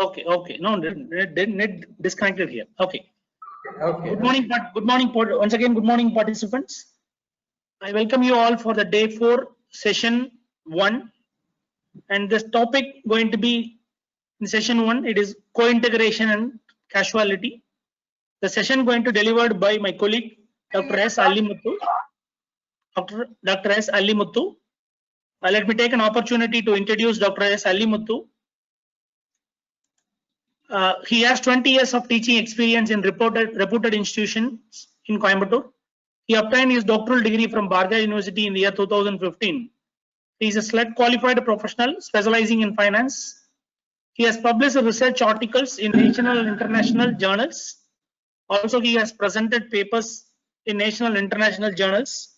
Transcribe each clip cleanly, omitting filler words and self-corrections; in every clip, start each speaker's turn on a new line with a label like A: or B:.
A: Okay, okay. No, net disconnected here. Okay.
B: Okay.
A: Good morning. Once again, good morning, participants. I welcome you all for the day 4 session 1, and this topic going to be in session 1. It is co-integration and causality. The session going to delivered by my colleague Dr. S. Allimuthu. Dr. S. Allimuthu. Let me take an opportunity to introduce Dr. S. Allimuthu. He has 20 years of teaching experience in reputed institutions in Coimbatore. He obtained his doctoral degree from Bhargava University in the year 2015. He is a SLED qualified professional specializing in finance. He has published research articles in national and international journals. Also, he has presented papers in national and international journals.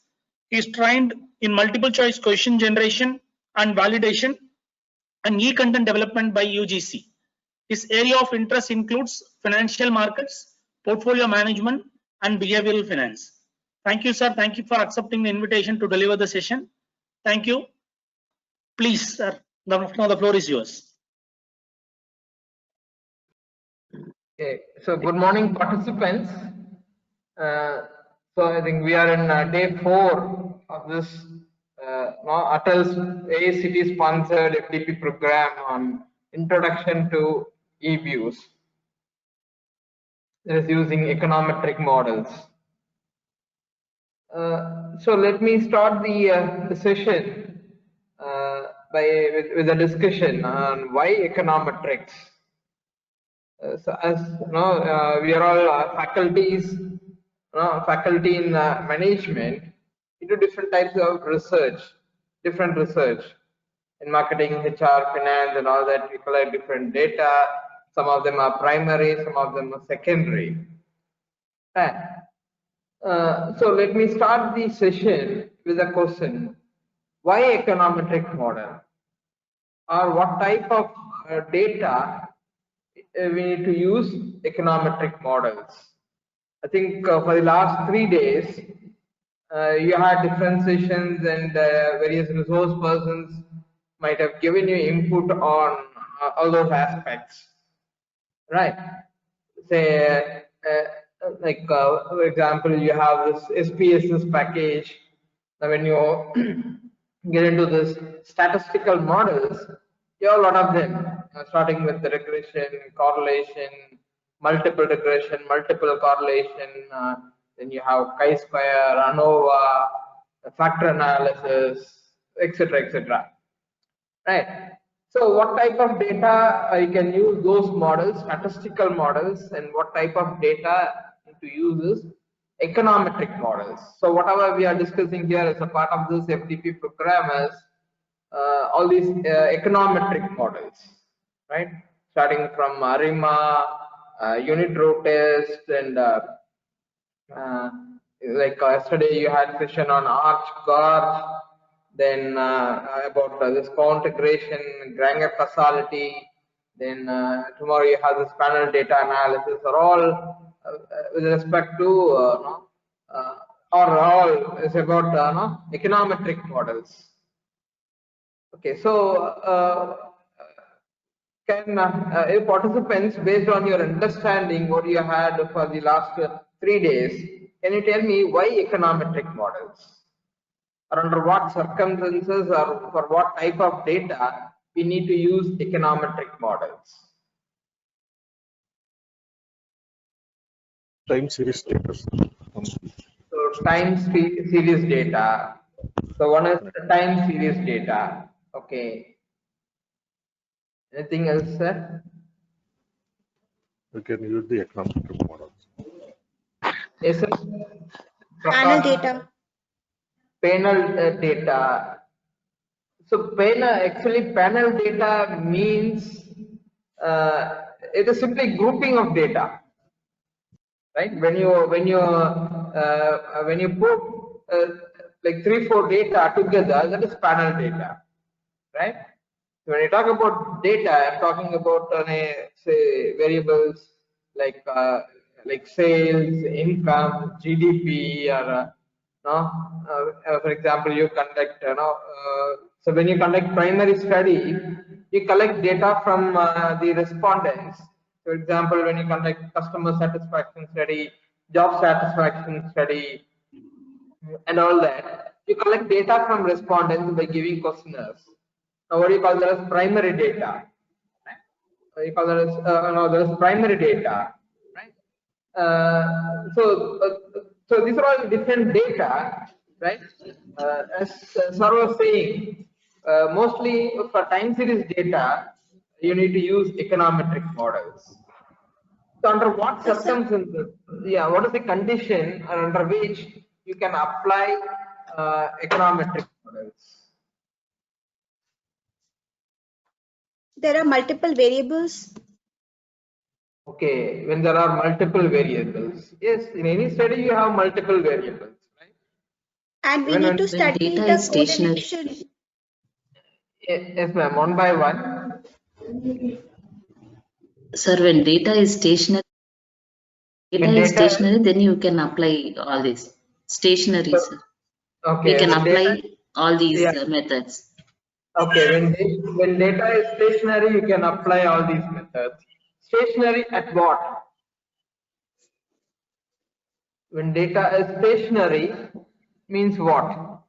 A: He is trained in multiple choice question generation and validation and e-content development by UGC. His area of interest includes financial markets, portfolio management, and behavioral finance. Thank you, sir. Thank you for accepting the invitation to deliver the session. Thank you. Please, sir. Now the floor is yours.
B: Okay. So, good morning, participants. So, I think we are in day 4 of this Atal's AICTE sponsored FDP program on introduction to e-views. It is using econometric models. So let me start the session with a discussion on why econometrics. So as you know, we are all faculty in management into different types of research, different research in marketing, HR, finance, and all that. We collect different data. Some of them are primary, some of them are secondary. So let me start the session with a question: why econometric model, or what type of data we need to use econometric models? I think for the last 3 days, you had different sessions, and various resource persons might have given you input on all those aspects, right? Say, like for example, you have this SPSS package. Now, when you get into this statistical models, you have a lot of them, starting with the regression, correlation, multiple regression, multiple correlation. Then you have chi-square, ANOVA, factor analysis, etc., etc. Right. So, what type of data you can use those models, statistical models, and what type of data to use is econometric models. So, whatever we are discussing here as a part of this FDP program is all these econometric models, right? Starting from ARIMA, unit row test, and like yesterday you had session on ARCH, GARCH, then about this co-integration, Granger causality, then tomorrow you have this panel data analysis, are all with respect to or all is about econometric models. Okay, so can participants, based on your understanding what you had for the last 3 days, can you tell me why econometric models? Or under what circumstances or for what type of data we need to use econometric models?
C: Time series data.
B: So time series data. So one is the time series data. Okay. Anything else, sir?
C: We can use the econometric models.
B: Yes, sir.
D: Panel data.
B: Panel data. So actually panel data means it is simply grouping of data, right? When you put like 3-4 data together, that is panel data, right? When you talk about data, I'm talking about say variables like sales, income, GDP, or for example, you conduct so when you conduct primary study, you collect data from the respondents. For example, when you conduct customer satisfaction study, job satisfaction study, and all that, you collect data from respondents by giving questionnaires. Now, what do you call that as primary data? Right? You call that as no, there is primary data, right? So these are all different data, right? As Sir was saying, mostly for time series data, you need to use econometric models. So under what
D: Yes, sir.
B: circumstances, yeah, what is the condition under which you can apply econometric models?
D: There are multiple variables.
B: Okay, when there are multiple variables. Yes, in any study you have multiple variables, right?
D: And we
B: Even
D: need to
B: when
E: When
D: study
E: data
D: the
E: is stationary,
D: correlation.
B: yes, ma'am, one by one.
E: sir, when data is stationary,
B: When data,
E: then you can apply all this. Stationary, sir. We
B: okay,
E: can
B: when data,
E: apply all these
B: yeah,
E: methods.
B: okay, when data is stationary, you can apply all these methods. Stationary at what? When data is stationary means what?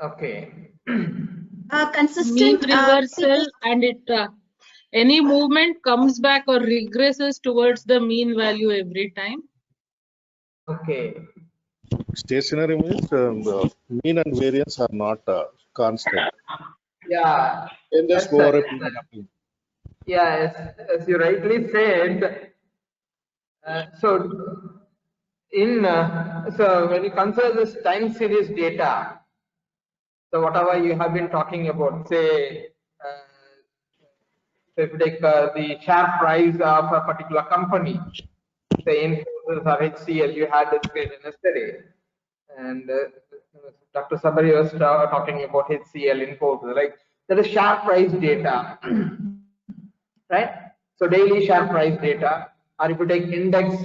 B: Okay.
F: mean
D: Consistent.
F: reversal, and it any movement comes back or regresses towards the mean value every time.
B: Okay.
C: Stationary means the mean and variance are not constant.
B: Yeah.
C: Changes
B: Yes, sir.
C: over a
B: Yes, sir.
C: period of time.
B: Yeah, as you rightly said, so so when you consider this time series data, so whatever you have been talking about, say, if you take the share price of a particular company, say Infosys or HCL, you had discussion yesterday, and Dr. Sabari was talking about HCL, Infosys, like there is share price data, right? So daily share price data, or if you take index,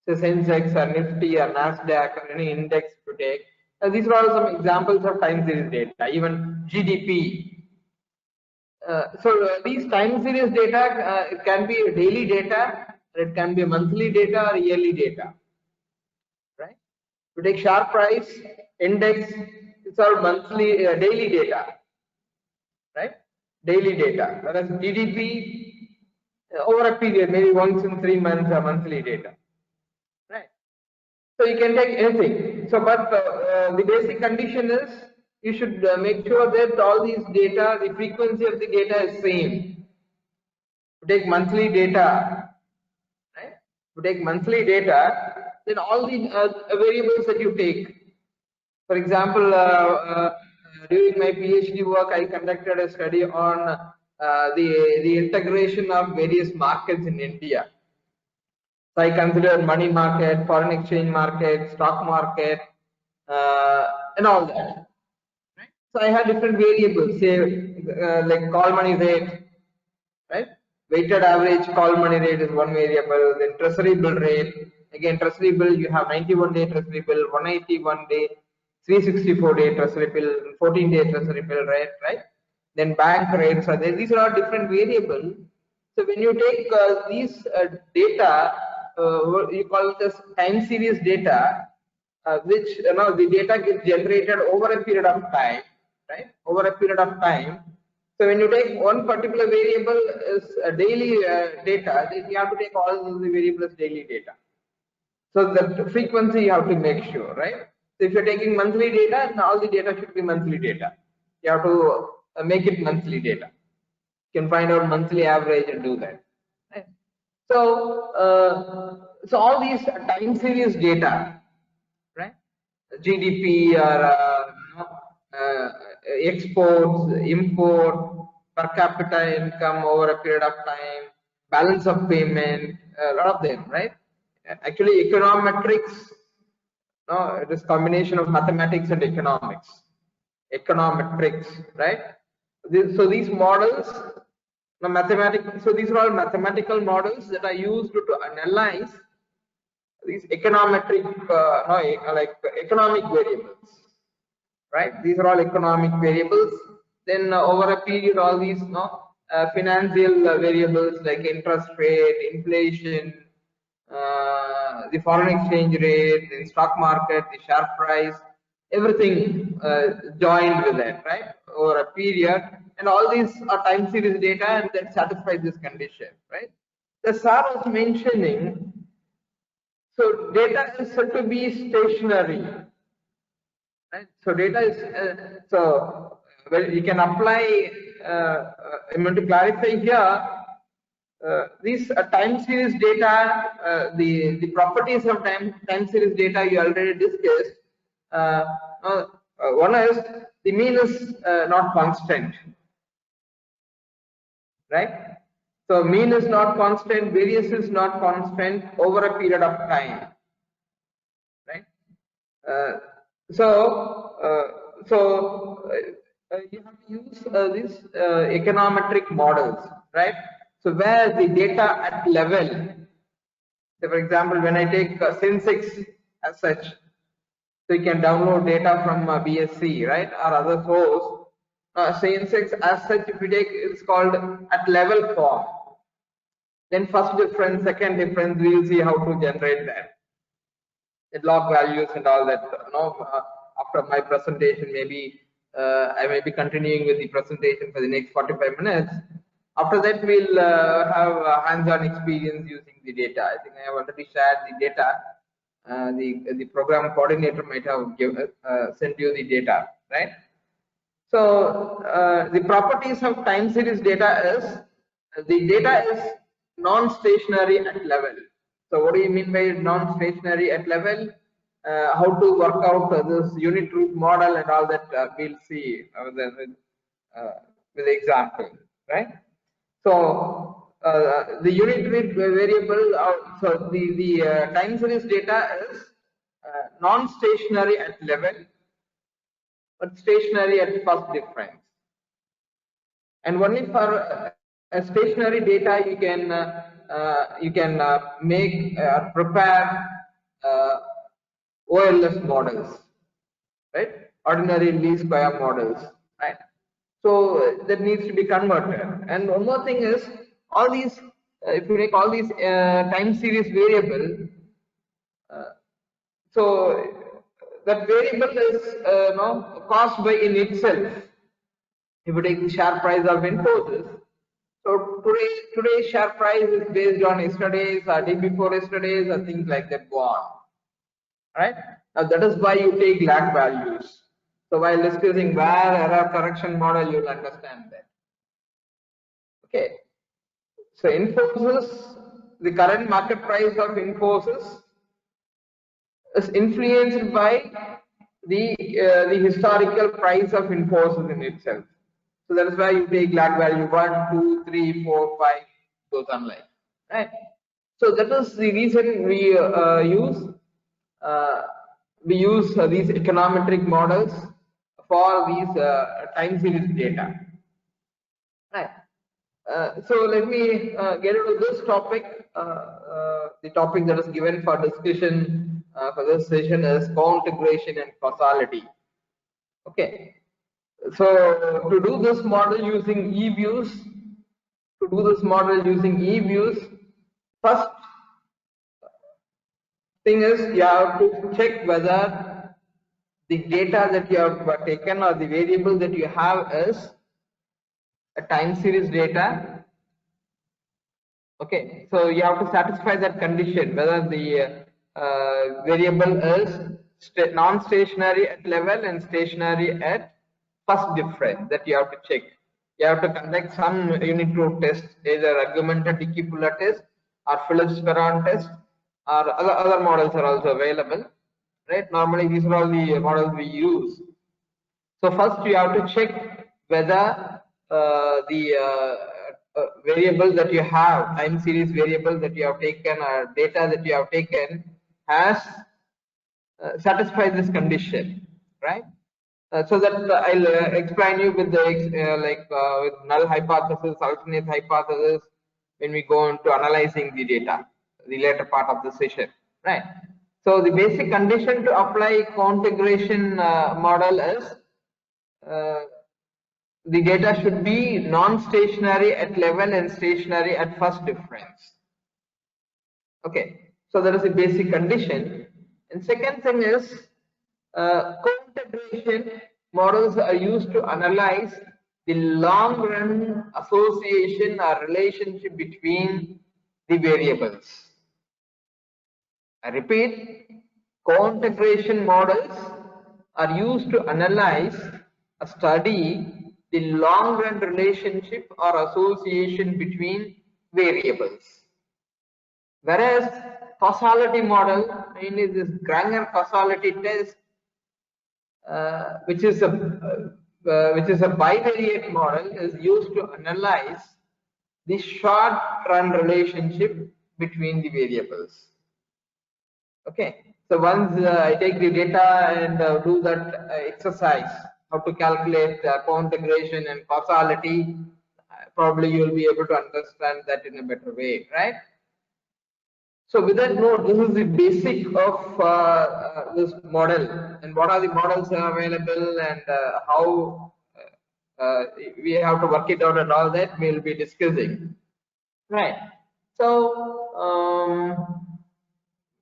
B: say Sensex or Nifty or Nasdaq or any index to take, these are all some examples of time series data, even GDP. So these time series data, it can be daily data, it can be monthly data or yearly data, right? To take share price, index, it's all monthly, daily data, right? Daily data. Whereas GDP, over a period, maybe once in 3 months, or monthly data, right? So you can take anything. So, but the basic condition is you should make sure that all these data, the frequency of the data is same. To take monthly data, right? To take monthly data, then all the variables that you take. For example, during my PhD work, I conducted a study on the integration of various markets in India. So I considered money market, foreign exchange market, stock market, and all that. Right? So I had different variables, say like call money rate, right? Weighted average call money rate is one variable. Then treasury bill rate. Again, treasury bill, you have 91-day treasury bill, 181-day, 364-day treasury bill, 14-day treasury bill rate, right? Then bank rates are there. These are all different variables. So when you take these data, you call it as time series data, which the data gets generated over a period of time, right? Over a period of time. So when you take one particular variable as a daily data, then you have to take all the variables daily data. So the frequency you have to make sure, right? So if you're taking monthly data, then all the data should be monthly data. You have to make it monthly data. You can find out monthly average and do that. Right? So, so all these time series data, right? GDP or exports, import, per capita income over a period of time, balance of payment, a lot of them, right? Actually, econometrics, no, it is combination of mathematics and economics. Econometrics, right? So these models, so these are all mathematical models that are used to analyze these econometric, like economic variables, right? These are all economic variables. Then over a period, all these financial variables like interest rate, inflation, the foreign exchange rate, the stock market, the share price, everything joined with that, right? Over a period, and all these are time series data, and that satisfies this condition, right? The SAR was mentioning, so data is said to be stationary, right? So data is well, you can apply. I'm going to clarify here. These time series data, the properties of time series data you already discussed. One is the mean is not constant, right? So mean is not constant, variance is not constant over a period of time, right? You have to use these econometric models, right? So where the data at level, so for example, when I take Sensex as such, so you can download data from BSC, right, or other source. Sensex as such, if you take, it's called at level form. Then first difference, second difference, we will see how to generate that. The log values and all that. After my presentation, maybe I may be continuing with the presentation for the next 45 minutes. After that, we'll have hands-on experience using the data. I think I have already shared the data. The program coordinator might have sent you the data, right? So the properties of time series data is the data is non-stationary at level. So what do you mean by non-stationary at level? How to work out this unit root model and all that we'll see with the example, right? So the unit root variable, so the time series data is non-stationary at level, but stationary at first difference. And only for a stationary data you can prepare OLS models, right? Ordinary least square models, right? So that needs to be converted. And one more thing is, all these, if you take all these time series variable, so that variable is caused by in itself. If you take the share price of Infosys, so today's share price is based on yesterday's or day before yesterday's or things like that go on, right? Now that is why you take lag values. So while discussing where error correction model, you will understand that. Okay. So Infosys, the current market price of Infosys is influenced by the historical price of Infosys in itself. So that is why you take lag value 1, 2, 3, 4, 5, goes on like, right? So that is the reason we use these econometric models for these time series data, right? So let me get into this topic. The topic that is given for discussion for this session is co-integration and causality. Okay. So to do this model using eViews, first thing is you have to check whether the data that you have taken or the variable that you have is a time series data. Okay, so you have to satisfy that condition, whether the variable is non-stationary at level and stationary at first difference. That you have to check. You have to conduct some unit root test, either augmented Dickey-Fuller test or Phillips-Perron test, or other models are also available, right? Normally these are all the models we use. So first you have to check whether the variable that you have, time series variable that you have taken or data that you have taken has satisfied this condition, right? So that I'll explain you with the with null hypothesis, alternate hypothesis when we go into analyzing the data, the later part of the session, right? So the basic condition to apply co-integration model is the data should be non-stationary at level and stationary at first difference. Okay, so that is a basic condition. And second thing is co-integration models are used to analyze the long-run association or relationship between the variables. I repeat, co-integration models are used to analyze or study the long-run relationship or association between variables. Whereas causality model, mainly this Granger causality test, which is a bivariate model, is used to analyze the short-run relationship between the variables. Okay, so once I take the data and do that exercise, how to calculate co-integration and causality, probably you will be able to understand that in a better way, right? So with that note, this is the basic of this model, and what are the models available, and how we have to work it out, and all that we will be discussing. Right. So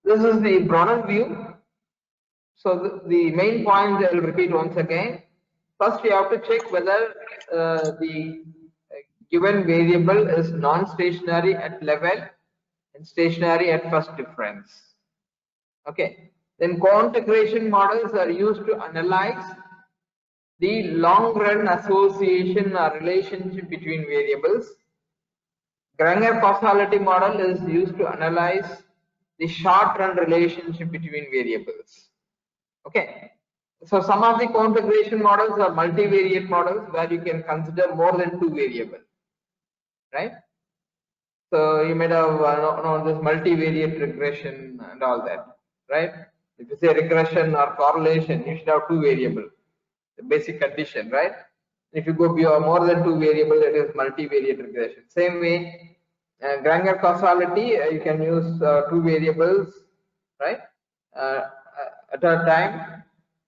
B: this is the broader view. So the main points I will repeat once again. First, we have to check whether the given variable is non-stationary at level and stationary at first difference. Okay. Then co-integration models are used to analyze the long-run association or relationship between variables. Granger causality model is used to analyze the short-run relationship between variables. Okay. So some of the co-integration models are multivariate models where you can consider more than two variables, right? So you might have known this multivariate regression and all that, right? If you say regression or correlation, you should have two variables, the basic condition, right? If you go beyond more than two variables, it is multivariate regression. Same way, Granger causality, you can use two variables, right? At a time.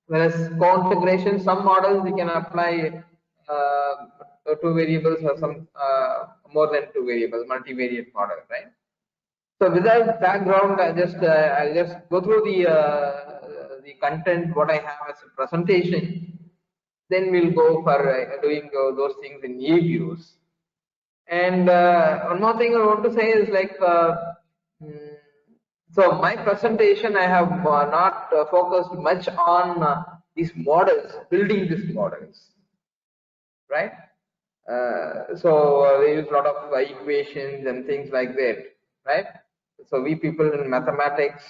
B: Whereas co-integration, some models you can apply two variables or some more than two variables, multivariate model, right? So with that background, I'll just go through the content what I have as a presentation. Then we'll go for doing those things in e-views. And one more thing I want to say is like, so my presentation, I have not focused much on these models, building these models, right? So they use a lot of equations and things like that, right? So we people in mathematics,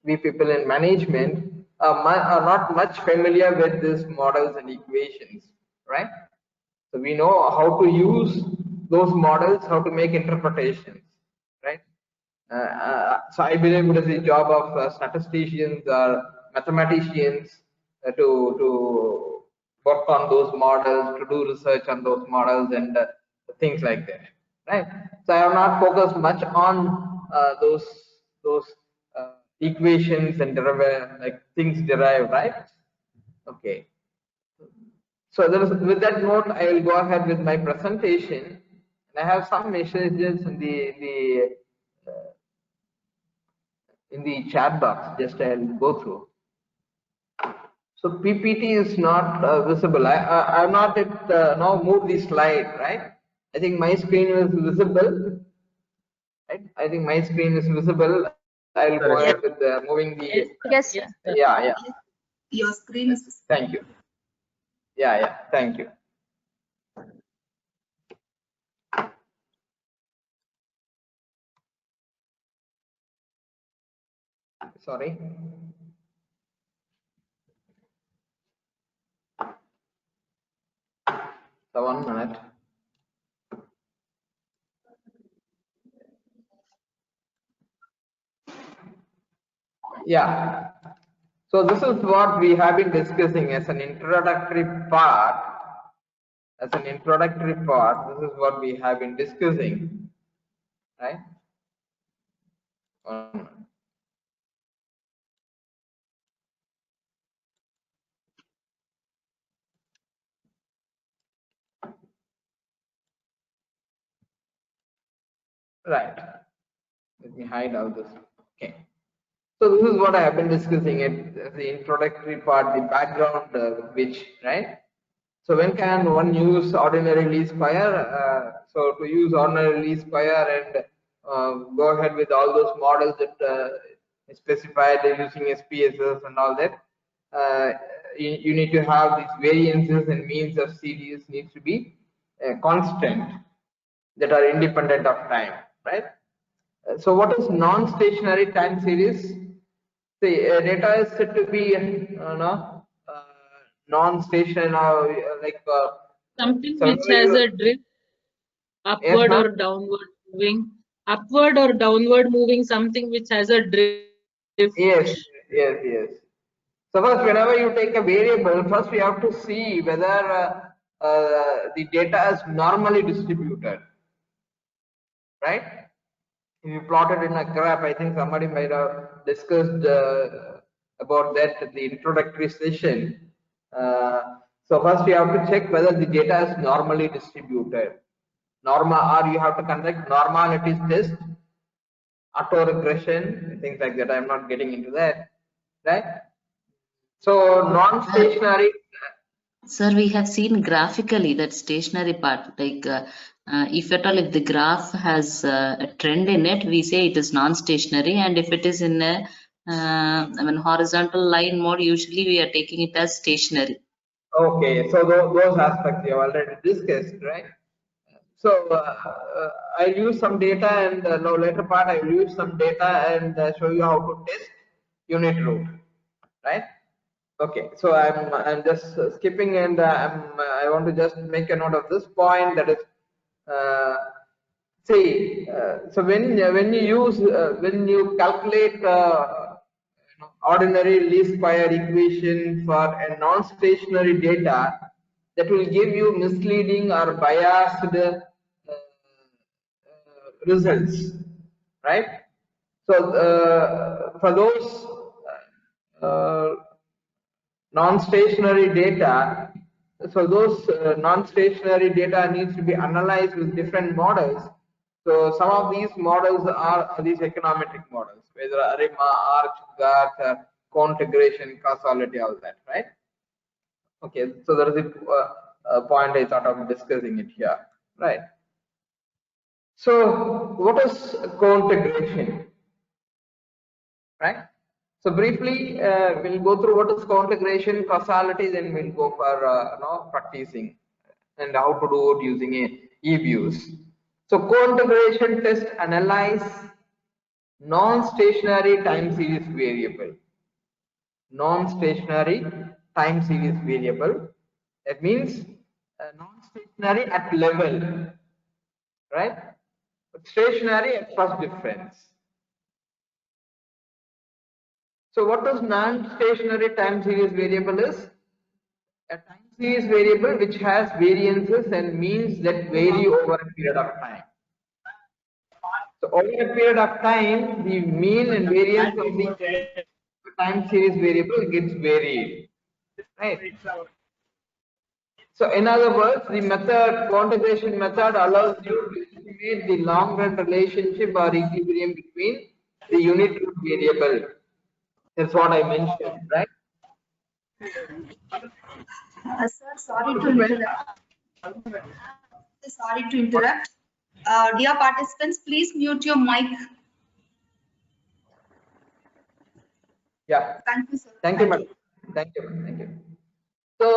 B: we people in management are not much familiar with these models and equations, right? So we know how to use those models, how to make interpretations, right? So I believe it is the job of statisticians or mathematicians to work on those models, to do research on those models and things like that, right? So I have not focused much on those equations and like things derived, right? Okay. So with that note, I will go ahead with my presentation, and I have some messages in the chat box. Just I'll go through. So PPT is not visible. I have not yet now moved the slide, right? I think my screen is visible, right? I think my screen is visible. I'll go ahead with moving the.
D: Yes.
B: Yeah.
E: Your screen is.
B: Thank you. Yeah. Thank you. Sorry. So 1 minute. Yeah. So this is what we have been discussing as an introductory part. This is what we have been discussing, right? Right. Let me hide all this. Okay. So this is what I have been discussing it, the introductory part, the background which, right? So when can one use ordinary least square? So to use ordinary least square and go ahead with all those models that specified using SPSS and all that, you need to have these variances and means of series needs to be constant that are independent of time, right? So what is non-stationary time series? The data is said to be non-stationary,
F: Something
B: so
F: which has a drift, upward
B: ma'am?
F: or downward moving, upward or downward moving, something which has a drift.
B: Yes. So first, whenever you take a variable, first we have to see whether the data is normally distributed, right? If you plot it in a graph, I think somebody might have discussed about that at the introductory session. So first you have to check whether the data is normally distributed. Or you have to conduct normalities test, autoregression, things like that. I'm not getting into that, right? So non-stationary.
E: Sir, we have seen graphically that stationary part, like if at all, if the graph has a trend in it, we say it is non-stationary, and if it is in a horizontal line mode, usually we are taking it as stationary.
B: Okay, so those aspects you have already discussed, right? So I'll use some data, and no later part I will use some data and show you how to test unit root, right? Okay, so I'm just skipping, and I want to just make a note of this point, that is, so when you calculate ordinary least square equation for a non-stationary data, that will give you misleading or biased results, right? So for those non-stationary data, so those non-stationary data needs to be analyzed with different models. So some of these models are these econometric models, whether ARIMA, ARC, GART, co-integration, causality, all that, right? Okay, so there is a point I thought of discussing it here, right? So what is co-integration, right? So briefly, we'll go through what is co-integration, causality, then we'll go for practicing and how to do it using e-views. So co-integration test analyze non-stationary time series variable. Non-stationary time series variable. That means non-stationary at level, right? But stationary at first difference. So what does non-stationary time series variable is? A time series variable which has variances and means that vary over a period of time. So over a period of time, the mean and variance of the time series variable gets varied, right? So in other words, the method, co-integration method, allows you to estimate the long-run relationship or equilibrium between the unit root variable. That's what I mentioned, right?
D: Sir, sorry to interrupt. Sorry to interrupt. Dear participants, please mute your mic.
B: Yeah.
D: Thank you, sir.
B: Thank you, madam. Thank you. So,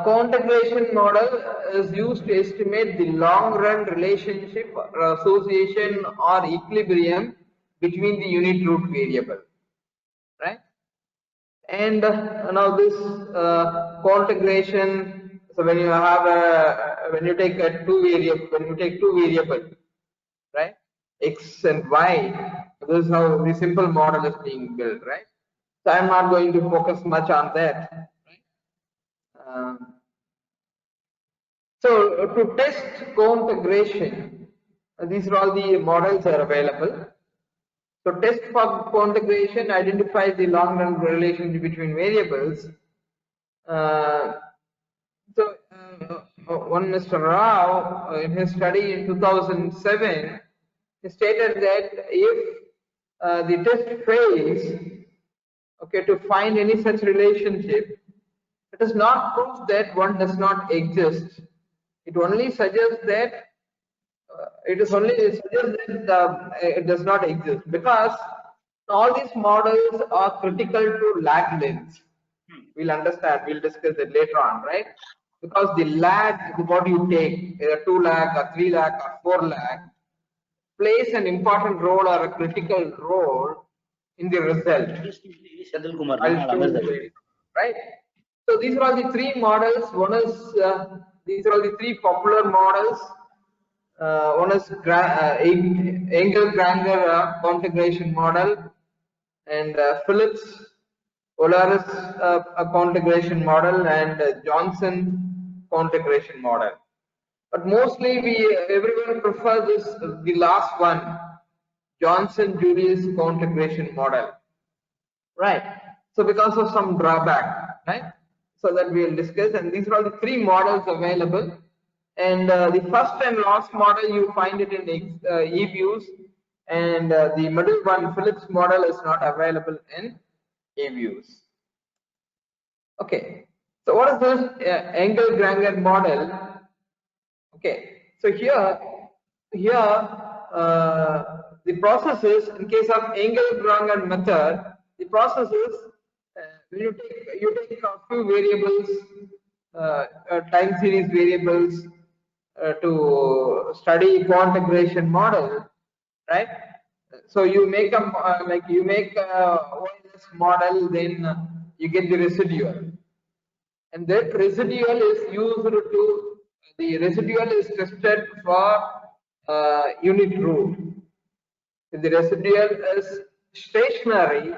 B: co-integration model is used to estimate the long-run relationship, or association, or equilibrium between the unit root variable, right? And now this co-integration. So when you have when you take two variables, right, x and y, this is how the simple model is being built, right? So I'm not going to focus much on that. So to test co-integration, these are all the models are available. So test for co-integration identifies the long-run relationship between variables. One Mr. Rao in his study in 2007 He stated that if the test fails, okay, to find any such relationship, it does not prove that one does not exist. It only suggests that it does not exist, because all these models are critical to lag lengths. We'll understand, we'll discuss it later on, right? Because the lag, what you take, either 2 lag or 3 lag or 4 lag, plays an important role or a critical role in the result. Right? So these are all the three models. One is these are all the three popular models. One is Engel-Granger configuration model, and Phillips Polaris configuration model, and Johnson configuration model. But mostly everyone prefers the last one, Johnson-Julius configuration model, right? So because of some drawback, right? So that we will discuss, and these are all the three models available. And the first and last model you find it in eViews, and the middle one, Phillips model, is not available in eViews. Okay, so what is this Engel-Granger model? Okay, so here the process is, in case of Engel-Granger method, the process is when you take a few variables, time series variables, to study configuration model, right? So you make a OLS model, then you get the residual, and that residual is used to, the residual is tested for unit root. If the residual is stationary,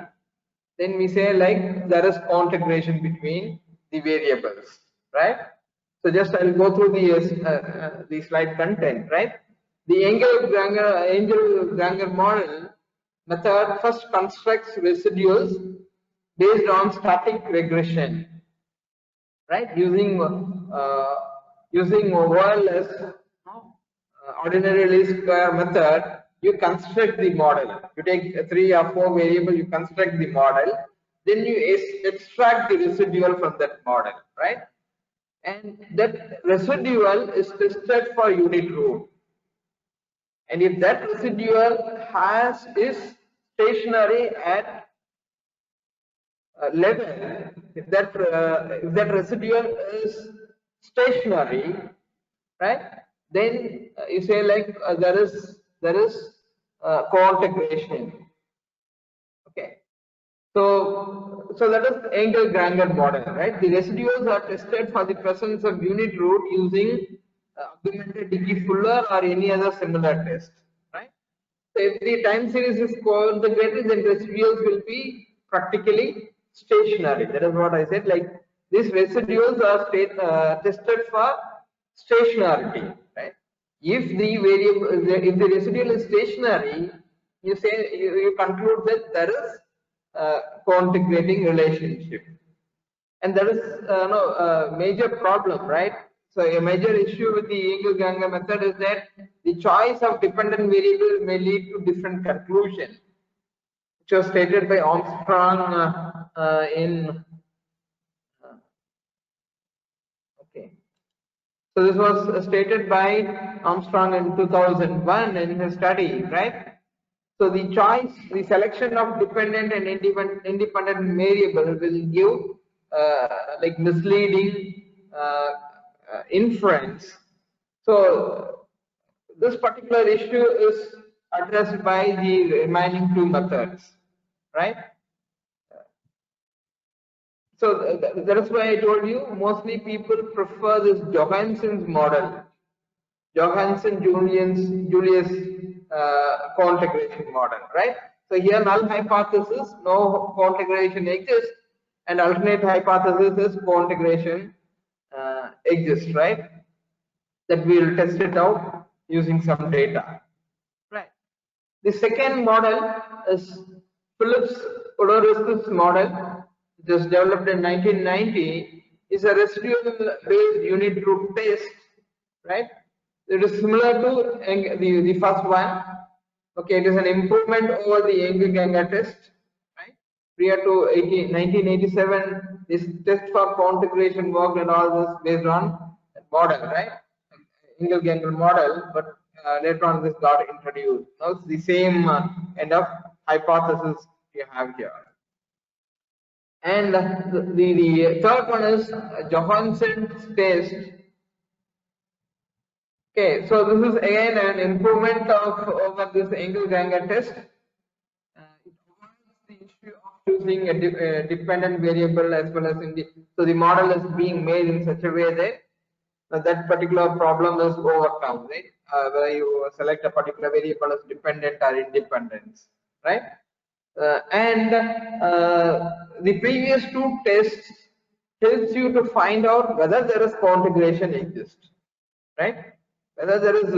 B: then we say like there is configuration between the variables, right? So just I'll go through the slide content, right? The Engel-Granger model method first constructs residuals based on static regression, right? Using OLS, ordinary least square method, you construct the model. You take 3 or 4 variables, you construct the model, then you extract the residual from that model, right? And that residual is tested for unit root. And if that residual is stationary at level, if that residual is stationary, right, then you say like there is co-integration. Okay, so that is Engel-Granger model, right? The residuals are tested for the presence of unit root using augmented Dickey-Fuller or any other similar test, right? So if the time series is co-integrated, then residuals will be practically stationary. That is what I said. Like these residuals are tested for stationarity, right? If the residual is stationary, you say you conclude that there is co-integrating relationship, and that is a major problem, right? So a major issue with the Engel-Granger method is that the choice of dependent variable may lead to different conclusion, which was stated by Armstrong So this was stated by Armstrong in 2001 in his study, right? So the selection of dependent and independent variable will give like misleading inference. So this particular issue is addressed by the remaining two methods, right? So that is why I told you mostly people prefer this Johansson's model, Johansson-Julius co-integration model, right? So here null hypothesis, no co-integration exists, and alternate hypothesis is co-integration exists, right? That we will test it out using some data, right? The second model is Phillips-Polaris model, just developed in 1990, is a residual-based unit root test, right? It is similar to the first one, Okay, it is an improvement over the Engel-Geiger test, right? Prior to 1987, this test for configuration worked and all this based on model, right? Engel-Geiger model, but later on this got introduced. Now it's the same kind of hypothesis you have here. And the third one is Johansson's test. Okay, so this is again an improvement over this Engel-Geiger test. It avoids the issue of choosing a dependent variable as well as so the model is being made in such a way that that particular problem is overcome, right? Whether you select a particular variable as dependent or independent, right? The previous two tests helps you to find out whether there is co-integration exists, right? Whether there is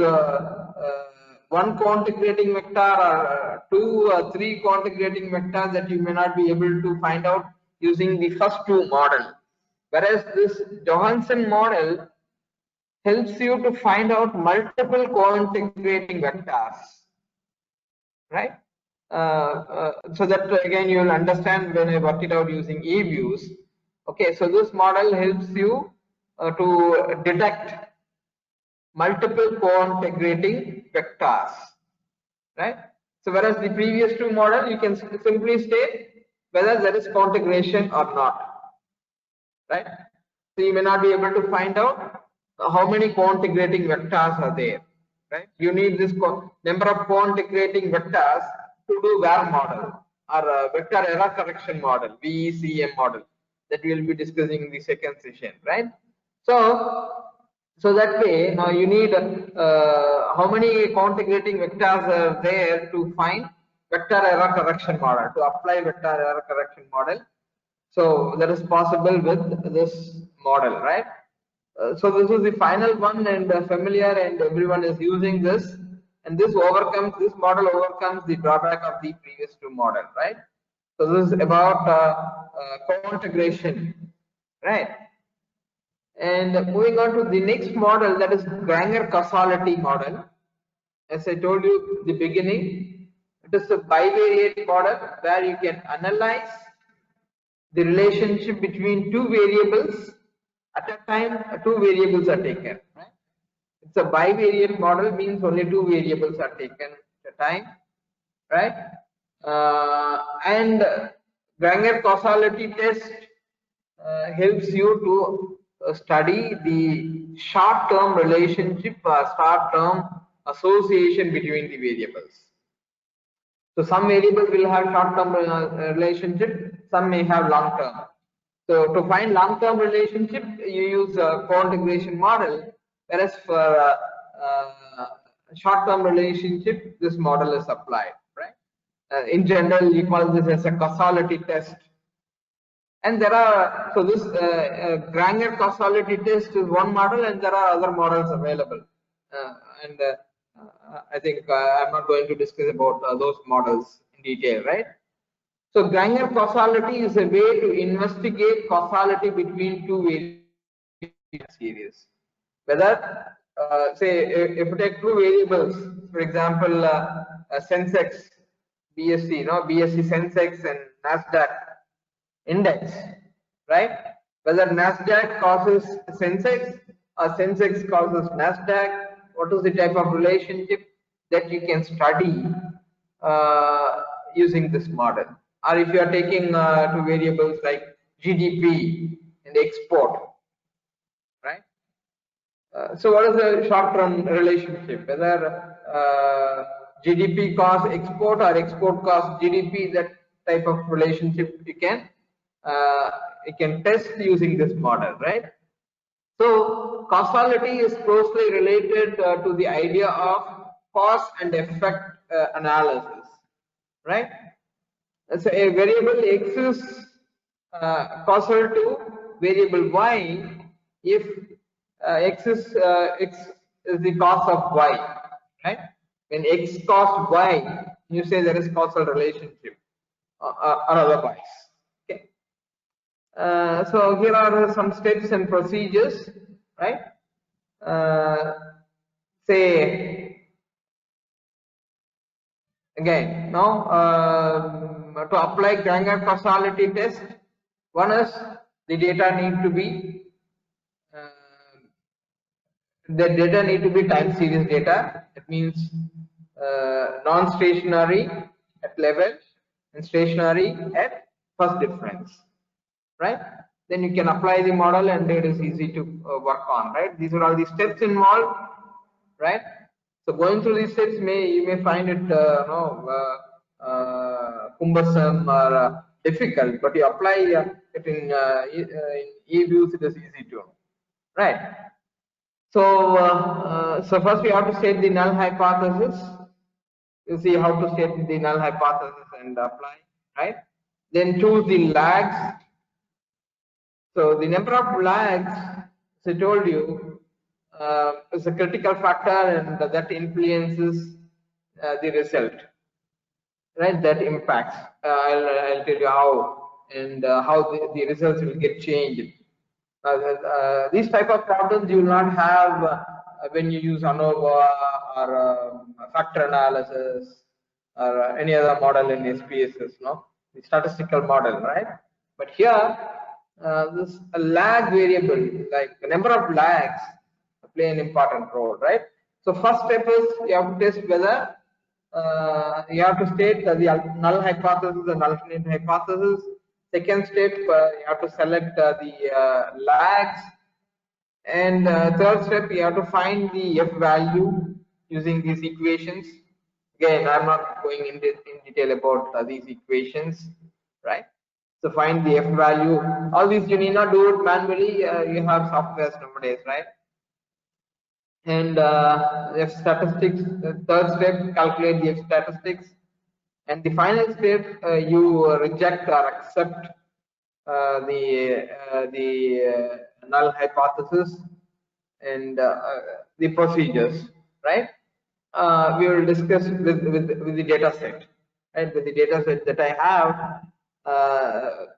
B: one co-integrating vector or two or three co-integrating vectors that you may not be able to find out using the first two model. Whereas this Johansson model helps you to find out multiple co-integrating vectors, right? So that again you will understand when I work it out using A-views. Okay, so this model helps you to detect multiple co-integrating vectors, right? So whereas the previous two model, you can simply state whether there is co-integration or not, right? So you may not be able to find out how many co-integrating vectors are there, right? You need this number of co-integrating vectors to do VAR model or vector error correction model, VECM model, that we will be discussing in the second session, right? So that way, now you need how many co-integrating vectors are there to find vector error correction model, to apply vector error correction model. So that is possible with this model, right? So this is the final one and familiar, and everyone is using this, and this model overcomes the drawback of the previous two model, right? So this is about co-integration, right? And moving on to the next model, that is Granger causality model. As I told you at the beginning, it is a bivariate model where you can analyze the relationship between two variables at a time. Two variables are taken, right? It's a bivariate model, means only two variables are taken at a time, right? And Granger causality test helps you to study the short-term relationship or short-term association between the variables. So some variables will have short-term relationship, some may have long-term. So to find long-term relationship, you use a co-integration model, whereas for short-term relationship, this model is applied, right? In general, you call this as a causality test. And there are, so this Granger causality test is one model, and there are other models available. I think I'm not going to discuss about those models in detail, right? So Granger causality is a way to investigate causality between two variable series. Whether, say, if you take two variables, for example, Sensex, BSE, BSE Sensex and Nasdaq index, right? Whether Nasdaq causes Sensex or Sensex causes Nasdaq, what is the type of relationship that you can study using this model? Or if you are taking two variables like GDP and export, right? So what is the short-term relationship? Whether GDP cause export or export cause GDP, that type of relationship you can test using this model, right? So causality is closely related to the idea of cause and effect analysis, right? So a variable X is causal to variable Y if X is the cause of Y, right? When X caused Y, you say there is causal relationship or otherwise. Okay. So here are some steps and procedures, right? Say again, now to apply Granger causality test, one is the data need to be time series data. It means non-stationary at level and stationary at first difference, right? Then you can apply the model and it is easy to work on, right? These are all the steps involved, right? So going through these steps, you may find it cumbersome or difficult, but you apply it in eViews, it is easy to, right? So, so first we have to state the null hypothesis. You see how to state the null hypothesis and apply, right? Then choose the lags. So the number of lags, as I told you, is a critical factor, and that influences the result, right? That impacts. I'll tell you how, and how the results will get changed. These type of problems you will not have when you use ANOVA or factor analysis or any other model in SPSS, no, the statistical model, right? But here, this a lag variable, like the number of lags, play an important role, right? So first step is you have to test whether you have to state the null hypothesis and alternate hypothesis. Second step, you have to select the lags, and third step, you have to find the F value using these equations. Again, I'm not going in detail about these equations, right? So find the F value. All these you need not do it manually. You have softwares nowadays, right? And F statistics. Third step, calculate the F statistics. And the final step, you reject or accept the null hypothesis and the procedures, right? We will discuss with the data set, right? With the data set that I have,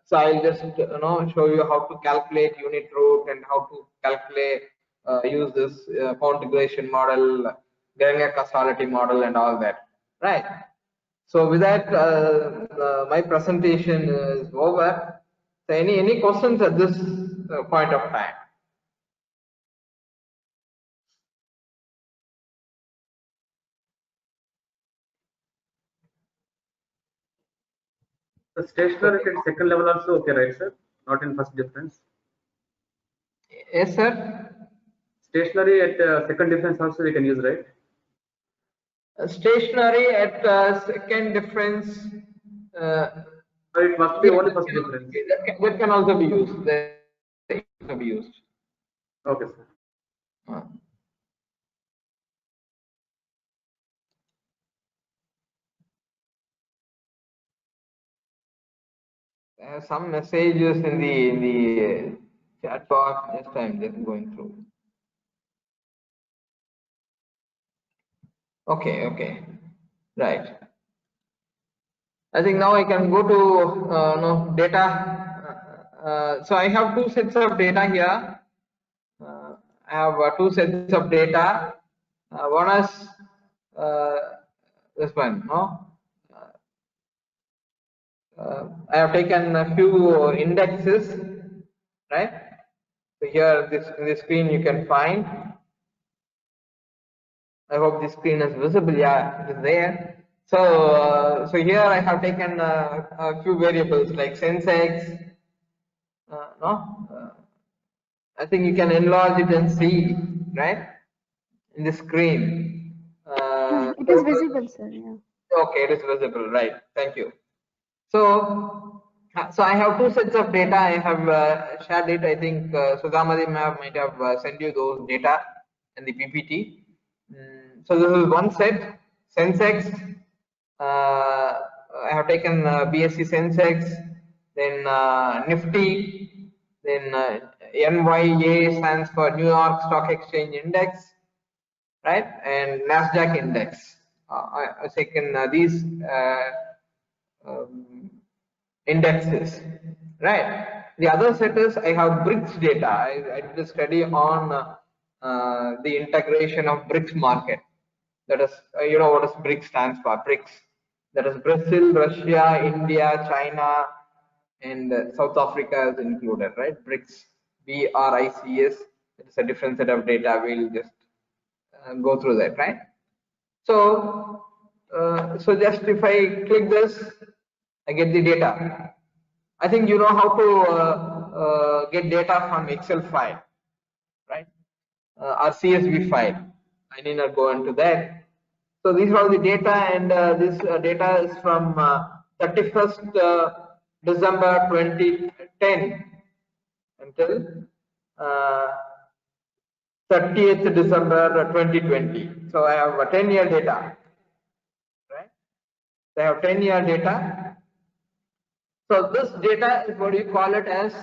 B: so I'll just show you how to calculate unit root and how to calculate use this configuration model, Granger causality model, and all that, right? So with that, my presentation is over. So any questions at this point of time?
G: The stationary at second level also okay, right, sir? Not in first difference.
B: Yes, sir.
G: Stationary at second difference also we can use, right?
B: Stationary at second difference.
G: But it must be only first difference.
B: That can also be used. That can be used.
G: Okay, sir.
B: Some messages in the chat box. Just I'm just going through. Okay, right. I think now I can go to data. So I have two sets of data here. I have two sets of data. One is this one. I have taken a few indexes, right? So here, in this screen, you can find. I hope this screen is visible. Yeah, it is there. So, so here I have taken a few variables like sensex. I think you can enlarge it and see, right, in the screen.
H: It is visible, sir. Yeah.
B: Okay, it is visible, right? Thank you. So, so I have two sets of data. I have shared it. I think Sudhamadi ma'am might have sent you those data in the PPT. So this is one set, sensex. I have taken BSc sensex, then Nifty, then NYA stands for New York Stock Exchange Index, right? And NASDAQ Index. I've taken these indexes, right? The other set is I have BRICS data. I did a study on the integration of BRICS market. That is, you know what is BRICS stands for, BRICS. That is Brazil, Russia, India, China, and South Africa is included, right? BRICS, BRICS. It's a different set of data. We'll just go through that, right? So, so just if I click this, I get the data. I think you know how to get data from Excel file, right? Or CSV file. I need not go into that. So these are all the data, and this data is from 31st December 2010 until 30th December 2020. So I have a 10-year data, right? So I have 10-year data. So this data is what you call it as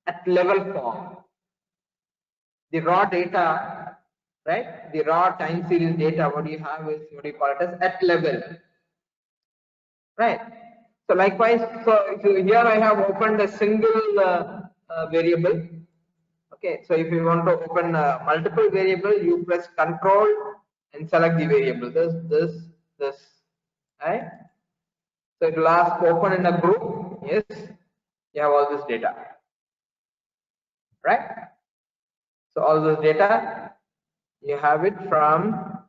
B: at level form. The raw data, right? The raw time series data, what you have is what you call it as at level, right? So likewise, so here I have opened a single variable. Okay, so if you want to open multiple variable, you press Control and select the variable. This, right? So it will ask open in a group. Yes, you have all this data, right? So all this data, you have it from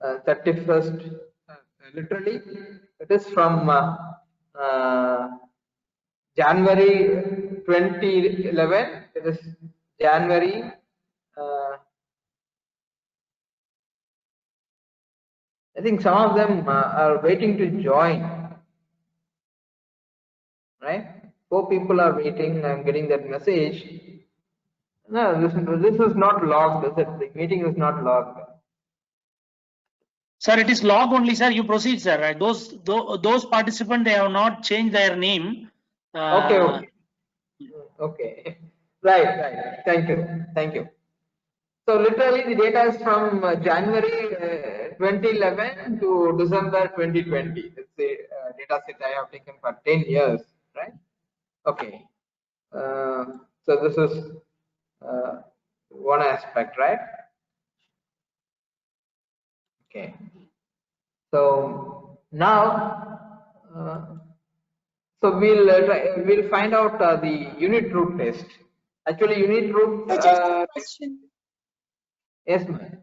B: 31st. Literally, it is from January 2011. It is January. I think some of them are waiting to join, right? 4 people are waiting. I'm getting that message. No, this is not logged. The meeting is not logged.
A: Sir, it is log only, sir. You proceed, sir. Right? Those participants, they have not changed their name.
B: Okay. Right. Thank you. So literally the data is from January 2011 to December 2020. It's the data set I have taken for 10 years, right? Okay. So this is one aspect, right? Okay. So now, so we'll find out the unit root test. Actually, unit root.
H: So just a question.
B: Yes, ma'am.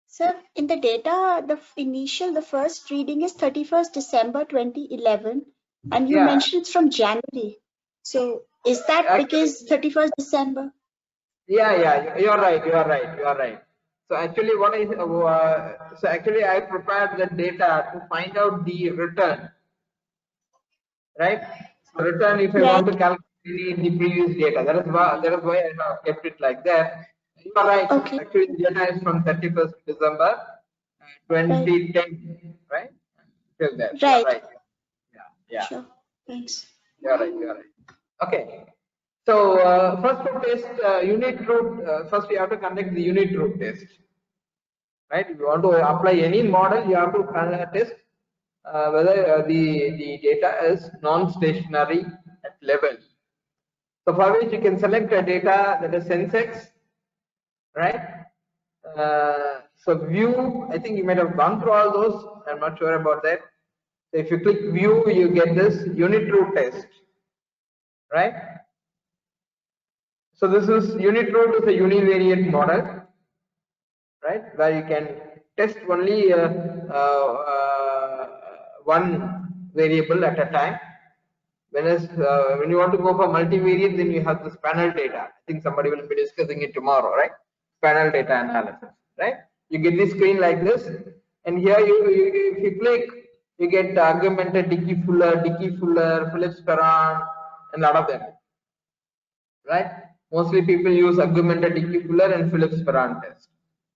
H: Sir, in the data, the first reading is 31st December 2011, and you mentioned it's from January. So is that because 31st December?
B: Yeah, you're right. So actually, what I I prepared the data to find out the return, right? So return if I want to calculate the previous data. That is why I have kept it like that. You are right.
H: Okay.
B: Actually, the data is from 31st December 2010, right? Till there.
H: Right.
B: Right. Yeah.
H: Sure. Thanks.
B: You're right. Okay. So first to test unit root. First, you have to conduct the unit root test. Right? If you want to apply any model, you have to test whether the data is non-stationary at level. So for which you can select a data that is Sensex, right? So view, I think you might have gone through all those. I'm not sure about that. So if you click view, you get this unit root test, right? So this is unit root is a univariate model, right? Where you can test only one variable at a time. When you want to go for multivariate, then you have this panel data. I think somebody will be discussing it tomorrow, right? Panel data analysis, right? You get this screen like this, and here if you click, you get augmented Dickey-Fuller, Phillips-Perron, and a lot of them, right? Mostly people use augmented Dickey-Fuller and Phillips-Perron test,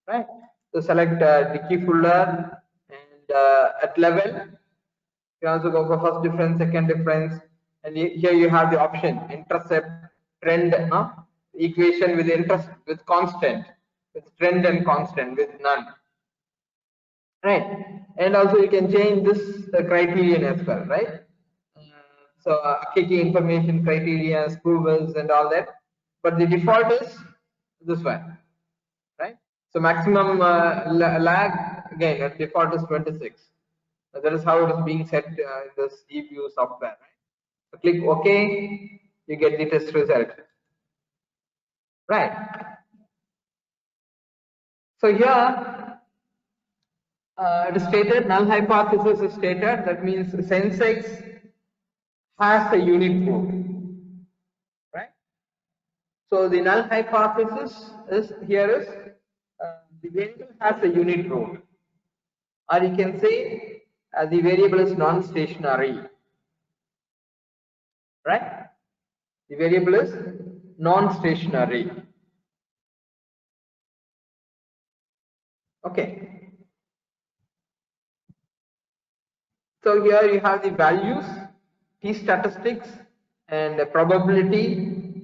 B: right? So select Dickey-Fuller, and at level, you also go for first difference, second difference, and here you have the option intercept, trend, equation with constant, with trend and constant, with none, right? And also you can change this criterion as well, right? So key information criteria, screw and all that, but the default is this one, right? So maximum lag, again, default is 26. That is how it is being set in this eView software. Right? So click OK, you get the test result. Right. So here it is stated, null hypothesis is stated. That means Sensex has a unit root. Right. So the null hypothesis is here the variable has a unit root, or you can say the variable is non-stationary. Right? The variable is non-stationary. Okay. So here you have the values, t statistics, and the probability,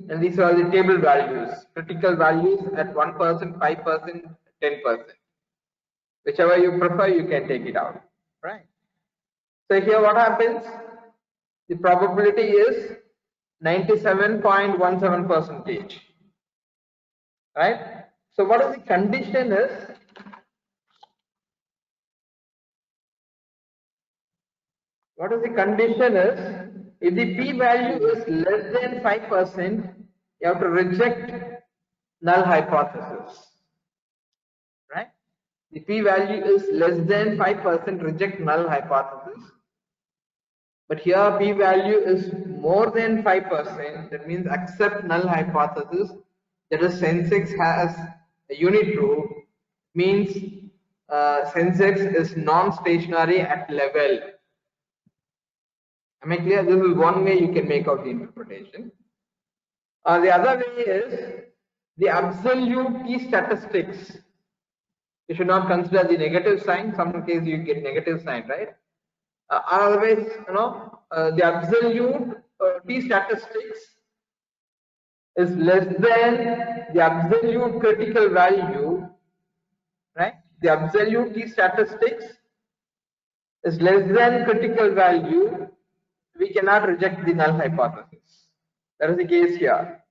B: and these are the table values, critical values at 1%, 5%, 10%. Whichever you prefer, you can take it out. Right? So here what happens? The probability is 97.17%. Right? So what is the condition is, if the p-value is less than 5%, you have to reject null hypothesis. Right? The p-value is less than 5%, reject null hypothesis. But here p-value is more than 5%, that means accept null hypothesis. That is, Sensex has a unit root, means Sensex is non-stationary at level. Am I clear? This is one way you can make out the interpretation. The other way is the absolute t statistics. You should not consider the negative sign. Some case you get negative sign, right? Otherwise, the absolute t statistics is less than the absolute critical value, right? The absolute t statistics is less than critical value. We cannot reject the null hypothesis. That is the case here.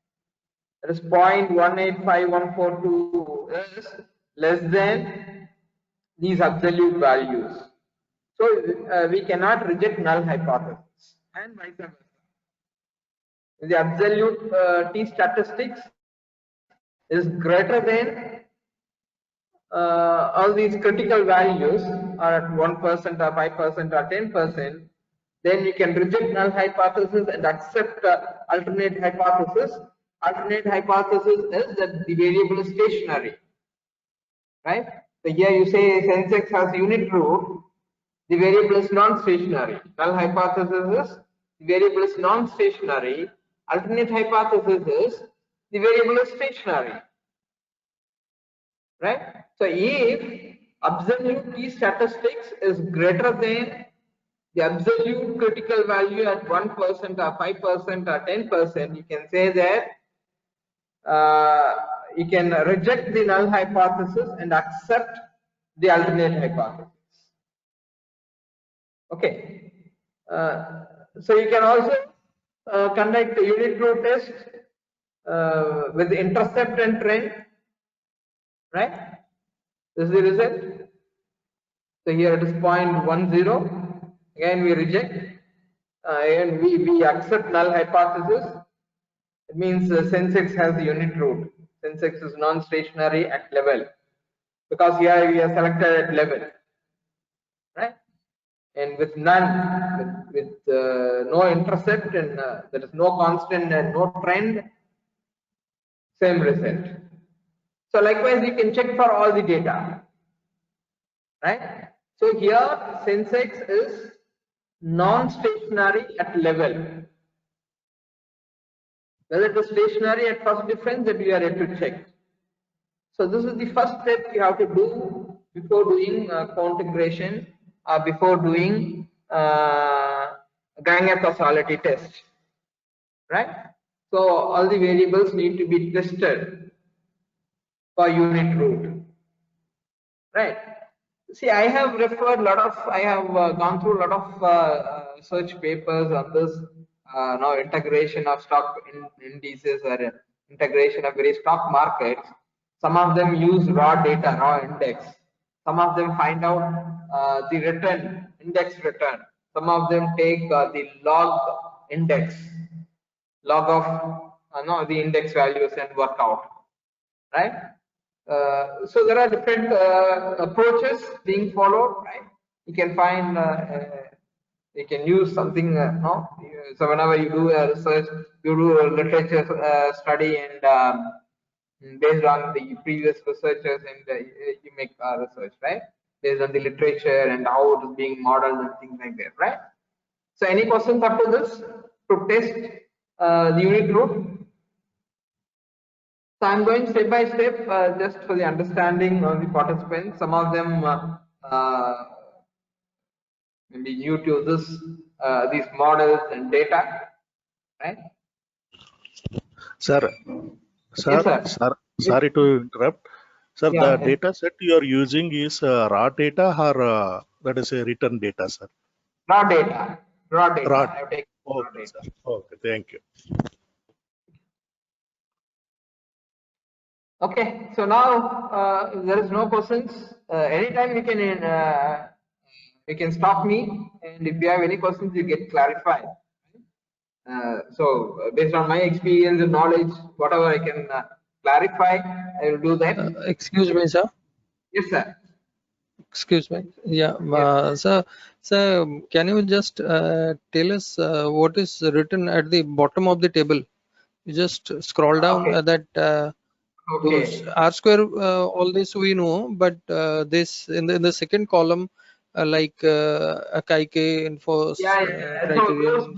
B: That is 0.185142 is less than these absolute values. So we cannot reject null hypothesis, and vice versa. If the absolute t statistics is greater than all these critical values are at 1% or 5% or 10%, then you can reject null hypothesis and accept alternate hypothesis. Alternate hypothesis is that the variable is stationary, right? So here you say Sensex has unit root, the variable is non-stationary. Null hypothesis is the variable is non-stationary. Alternate hypothesis is the variable is stationary, right? So if absolute t statistics is greater than the absolute critical value at 1% or 5% or 10%, you can say that you can reject the null hypothesis and accept the alternate hypothesis. Okay. So you can also conduct a unit root test with intercept and trend, right? This is the result. So here it is 0.10. Again we reject, and we accept null hypothesis. It means Sensex has the unit root. Sensex is non-stationary at level, because here we are selected at level, right? And with none, with no intercept, and there is no constant and no trend, same result. So likewise, you can check for all the data, right? So here Sensex is non-stationary at level. Whether it is stationary at first difference, that we are yet to check. So this is the first step you have to do before doing co-integration or before doing Granger causality test, right? So all the variables need to be tested for unit root, right? See, I have referred I have gone through a lot of research papers on this. Now integration of stock indices or integration of various stock markets. Some of them use raw data, raw index. Some of them find out the return, index return. Some of them take the log index, log of no, the index values and work out, right? So there are different approaches being followed, right? You can find, you can use something, no? So whenever you do a research, you do a literature study, and based on the previous researchers, and you make research, right? Based on the literature and how it is being modeled and things like that, right? So any questions up to this to test the unit root? So I'm going step by step, just for the understanding of the participants. Some of them maybe new to this, these models and data, right?
C: Sir,
B: Yes, sir.
C: sorry to interrupt. Sir,
B: Yeah,
C: the data set you are using is raw data or that is a written data, sir?
B: Raw data. Raw data.
C: Raw.
B: I've taken raw
C: Okay,
B: data.
C: sir. Okay, thank you.
B: Okay, so now if there is no questions, anytime you can stop me, and if you have any questions, you get clarified. So based on my experience and knowledge, whatever I can clarify, I will do that.
I: Excuse me, sir.
B: Yes, sir.
I: Excuse me. Yeah, sir, can you just tell us what is written at the bottom of the table? You just scroll down
B: Okay.
I: that
B: Okay.
I: those R square, all this we know, but this in the second column, like Akaike, info, criterion,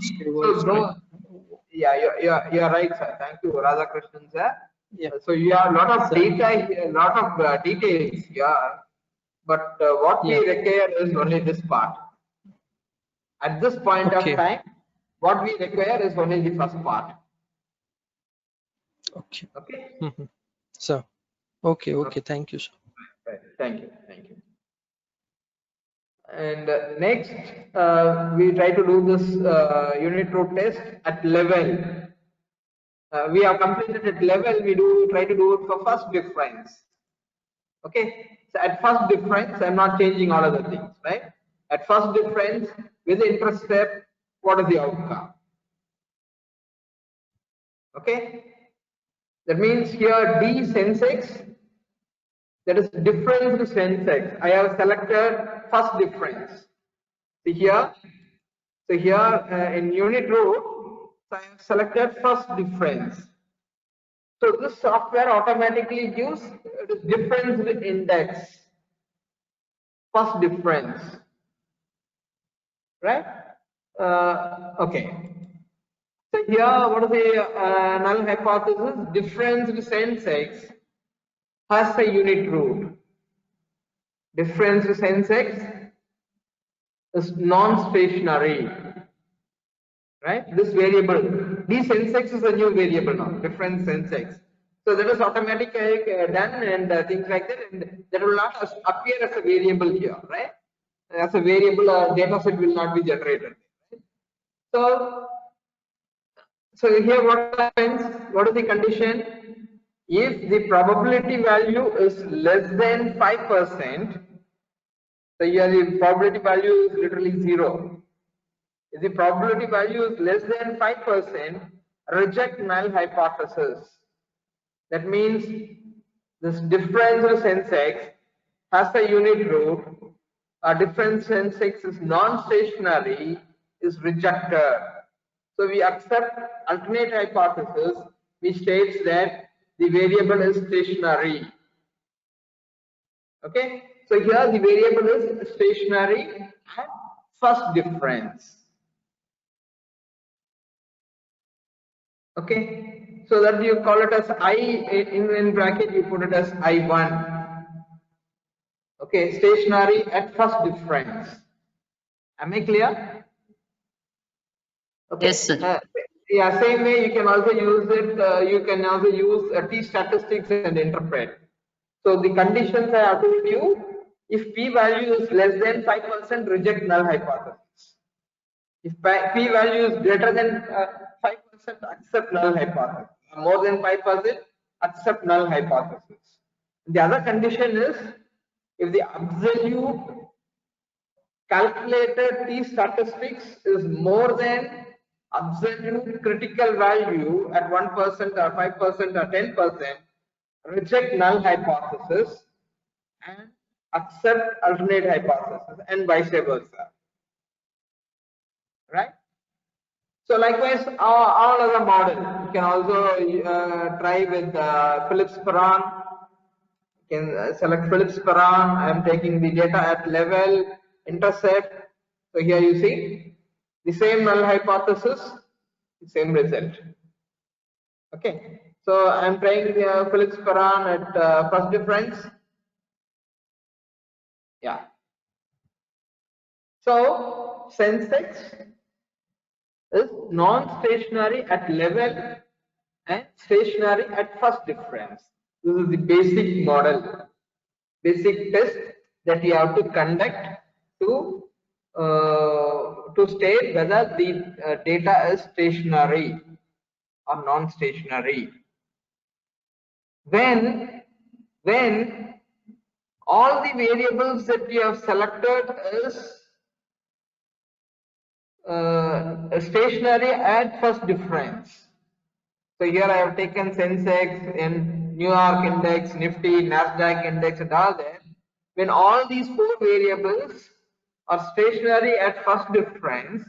B: You're right, sir. Thank you, Radhakrishnan, sir.
I: Yeah.
B: So you have a lot of
I: Sir.
B: data here, a lot of details here, but what we require is only this part. At this point of time, what we require is only the first part.
I: Okay.
B: Okay.
I: So, okay. Thank you, sir.
B: Right. Thank you. And next, we try to do this unit root test at level. We have completed at level. We try to do it for first difference. Okay. So at first difference, I'm not changing all other things, right? At first difference, with the interest step, what is the outcome? Okay. That means here D sensex, that is difference to sensex. I have selected first difference. See here. So here in unit root, I have selected first difference. So this software automatically gives difference with index. First difference. Right? Okay. So here, what is the null hypothesis? Difference with sensex has a unit root. Difference with sensex is non-stationary, right? This variable, d sensex is a new variable now, difference sensex. So that is automatically done and things like that, and that will not appear as a variable here, right? As a variable, data set will not be generated. So here what happens? What is the condition? If the probability value is less than 5%, so here the probability value is literally 0. If the probability value is less than 5%, reject null hypothesis. That means this difference of sensex has a unit root. A difference sensex is non-stationary, is rejected. So we accept alternate hypothesis, which states that the variable is stationary. Okay, so here the variable is stationary at first difference. Okay, so that you call it as I in bracket, you put it as I1. Okay, stationary at first difference. Am I clear? Okay.
E: Yes, sir.
B: Yeah, same way you can also use it. You can also use T statistics and interpret. So the conditions I have told you, if p value is less than 5%, reject null hypothesis. If p value is greater than 5%, accept null hypothesis. More than 5%, accept null hypothesis. The other condition is if the absolute calculated T statistics is more than absolute critical value at 1% or 5% or 10%, reject null hypothesis and accept alternate hypothesis, and vice versa. Right? So likewise, all other models, you can also try with Phillips-Perron. You can select Phillips-Perron. I am taking the data at level, intercept. So here you see the same null hypothesis, the same result. Okay. So I am trying Phillips-Perron at first difference. Yeah. So Sensex is non-stationary at level and stationary at first difference. This is the basic model, basic test that you have to conduct to state whether the data is stationary or non-stationary. When all the variables that you have selected is stationary at first difference. So here I have taken Sensex and New York index, Nifty, Nasdaq index and all that. When all these four variables are stationary at first difference,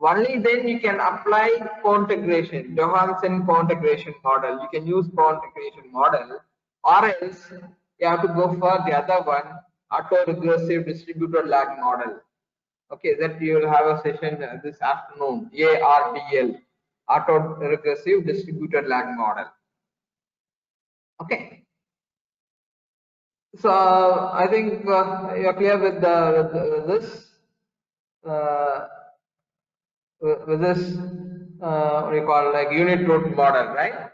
B: only then you can apply co-integration, Johansson co-integration model. You can use co-integration model, or else you have to go for the other one, auto-regressive distributed lag model. Okay, that you will have a session this afternoon, ARDL, auto-regressive distributed lag model. Okay. So I think you are clear with this. With this, what do you call, like unit root model, right?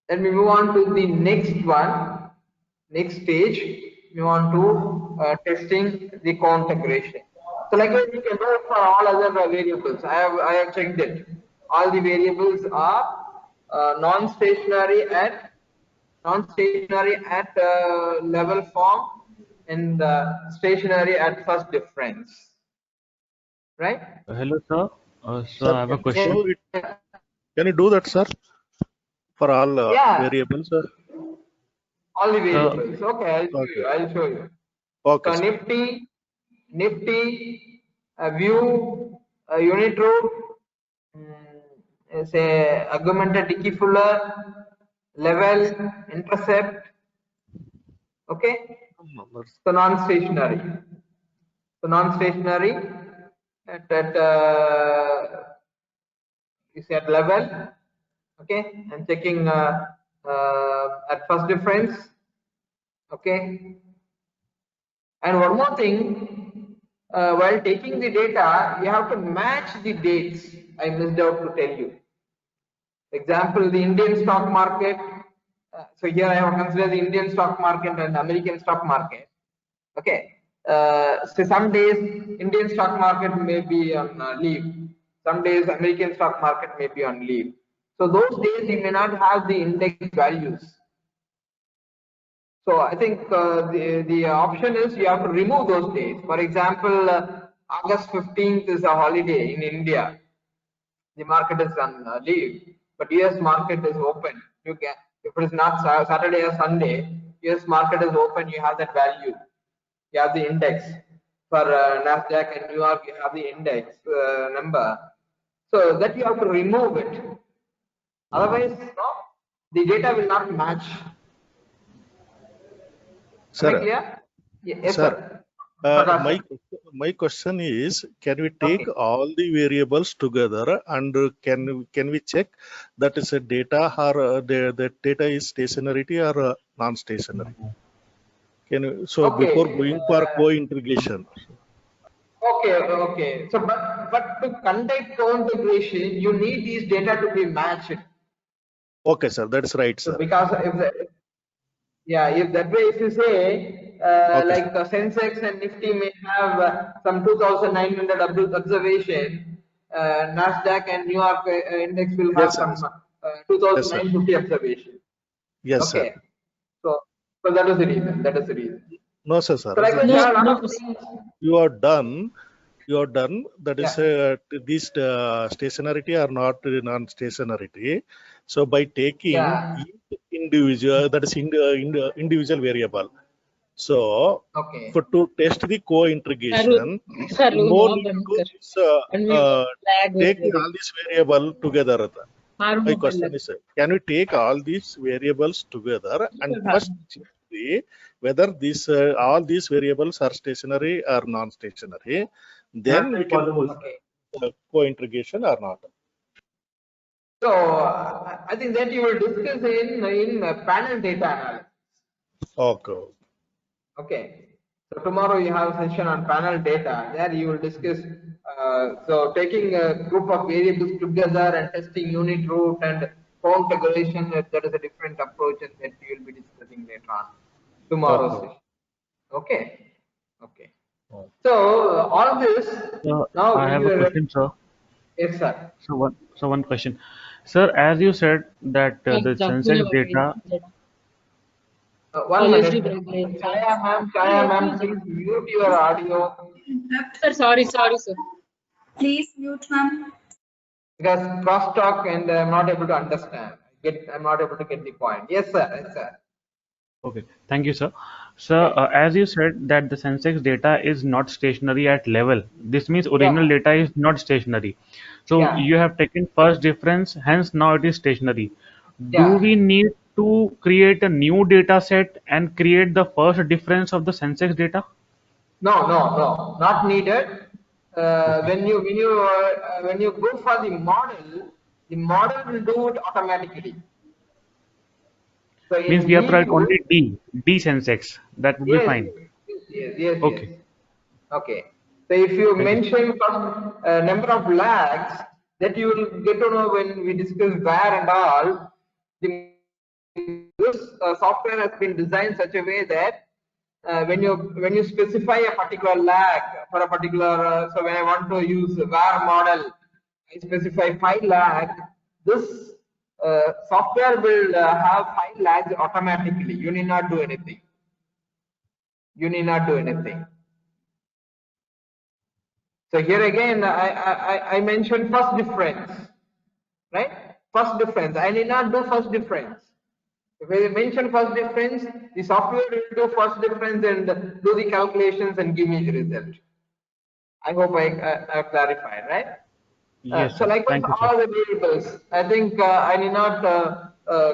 B: Let me move on to the next one, next stage. We want to testing the co-integration. So likewise, you can do it for all other variables. I have checked it. All the variables are non-stationary at level form and stationary at first difference. Right?
J: Hello, sir. So
C: Sir,
J: I have a
C: can
J: question.
C: you do that, sir, for all variables?
B: All the variables. Okay, I'll show you.
C: Okay.
B: So Nifty, view, unit root, say augmented Dickey-Fuller, level, intercept. Okay. So non-stationary. So non-stationary at is at level. Okay, I'm checking at first difference. Okay, and one more thing, while taking the data, you have to match the dates. I missed out to tell you. Example, the Indian stock market. So here I have considered the Indian stock market and American stock market. Okay, so some days Indian stock market may be on leave. Some days American stock market may be on leave. So those days you may not have the index values. So I think the option is you have to remove those days. For example, August 15th is a holiday in India. The market is on leave, but US market is open. You can, if it is not Saturday or Sunday, US market is open. You have that value. You have the index for Nasdaq and New York. You have the index number. So that you have to remove it. Otherwise, no, the data will not match.
C: Sir,
B: yes,
C: sir. My question is, can we take all the variables together and can we check that is a data or the data is stationary or non-stationary? Can you, so before going for co-integration?
B: Okay. So, but to conduct co-integration, you need these data to be matched.
C: Okay, sir. That's right, sir.
B: So because if that way, if you say like Sensex and Nifty may have some 2,900 observation, Nasdaq and New York index will have some 2,950 observation.
C: Yes,
B: okay.
C: Sir.
B: So that is the reason.
C: No, sir.
B: So like
F: No,
B: there are a lot
F: no,
B: of things.
C: You are done. You are done. That is, these stationarity are not non-stationarity. So by taking
B: Yeah.
C: each individual, that is individual variable. So
B: Okay.
C: to test the co-integration,
F: Arun,
C: no
F: no,
C: need to
F: Bankar.
C: this,
F: Lag
C: take
F: हो
C: all these variable together.
F: रही
C: My
F: है।
C: question is, can we take all these variables together and first see whether these all these variables are stationary or non-stationary? Then we can do co-integration or not.
B: So I think that you will discuss in panel data analysis.
C: Okay.
B: Okay. So tomorrow you have a session on panel data. There you will discuss. So taking a group of variables together and testing unit root and co-integration. That is a different approach, and that we will be discussing later on tomorrow's session. Okay. Okay. So all this now
J: I have a question, sir.
B: Yes, sir.
J: So one question, sir. As you said that the Sensex data.
B: One minute. Chaya ma'am, please mute your audio.
F: Sir, sorry, sir.
D: Please mute, ma'am.
B: Because crosstalk and I'm not able to understand. I'm not able to get the point. Yes, sir. Yes, sir.
J: Okay, thank you, sir. Sir, as you said that the Sensex data is not stationary at level. This means original data is not stationary. So you have taken first difference, hence now it is stationary. Do we need to create a new data set and create the first difference of the Sensex data?
B: No, not needed. When you go for the model will do it automatically. So
J: Means we have tried only D Sensex. That would be fine.
B: Yes.
J: Okay.
B: Yes. Okay. So if you mention number of lags, that you will get to know when we discuss where and all. This software has been designed such a way that when you specify a particular lag for a particular, so when I want to use var model, I specify 5 lag. This software will have 5 lags automatically. You need not do anything. So here again, I mentioned first difference, right? First difference. I need not do first difference. If I mention first difference, the software will do first difference and do the calculations and give me the result. I hope I clarified, right?
J: Yes.
B: So likewise, all the variables. I think I need not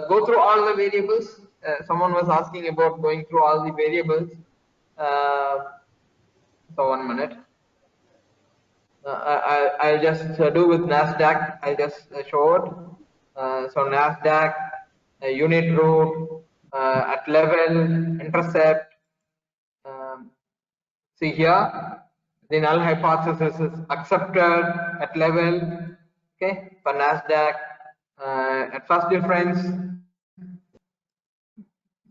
B: go through all the variables. Someone was asking about going through all the variables. So 1 minute. I'll just do with NASDAQ. I'll just show it. So NASDAQ, unit root, at level, intercept. See here, the null hypothesis is accepted at level. Okay, for NASDAQ, at first difference,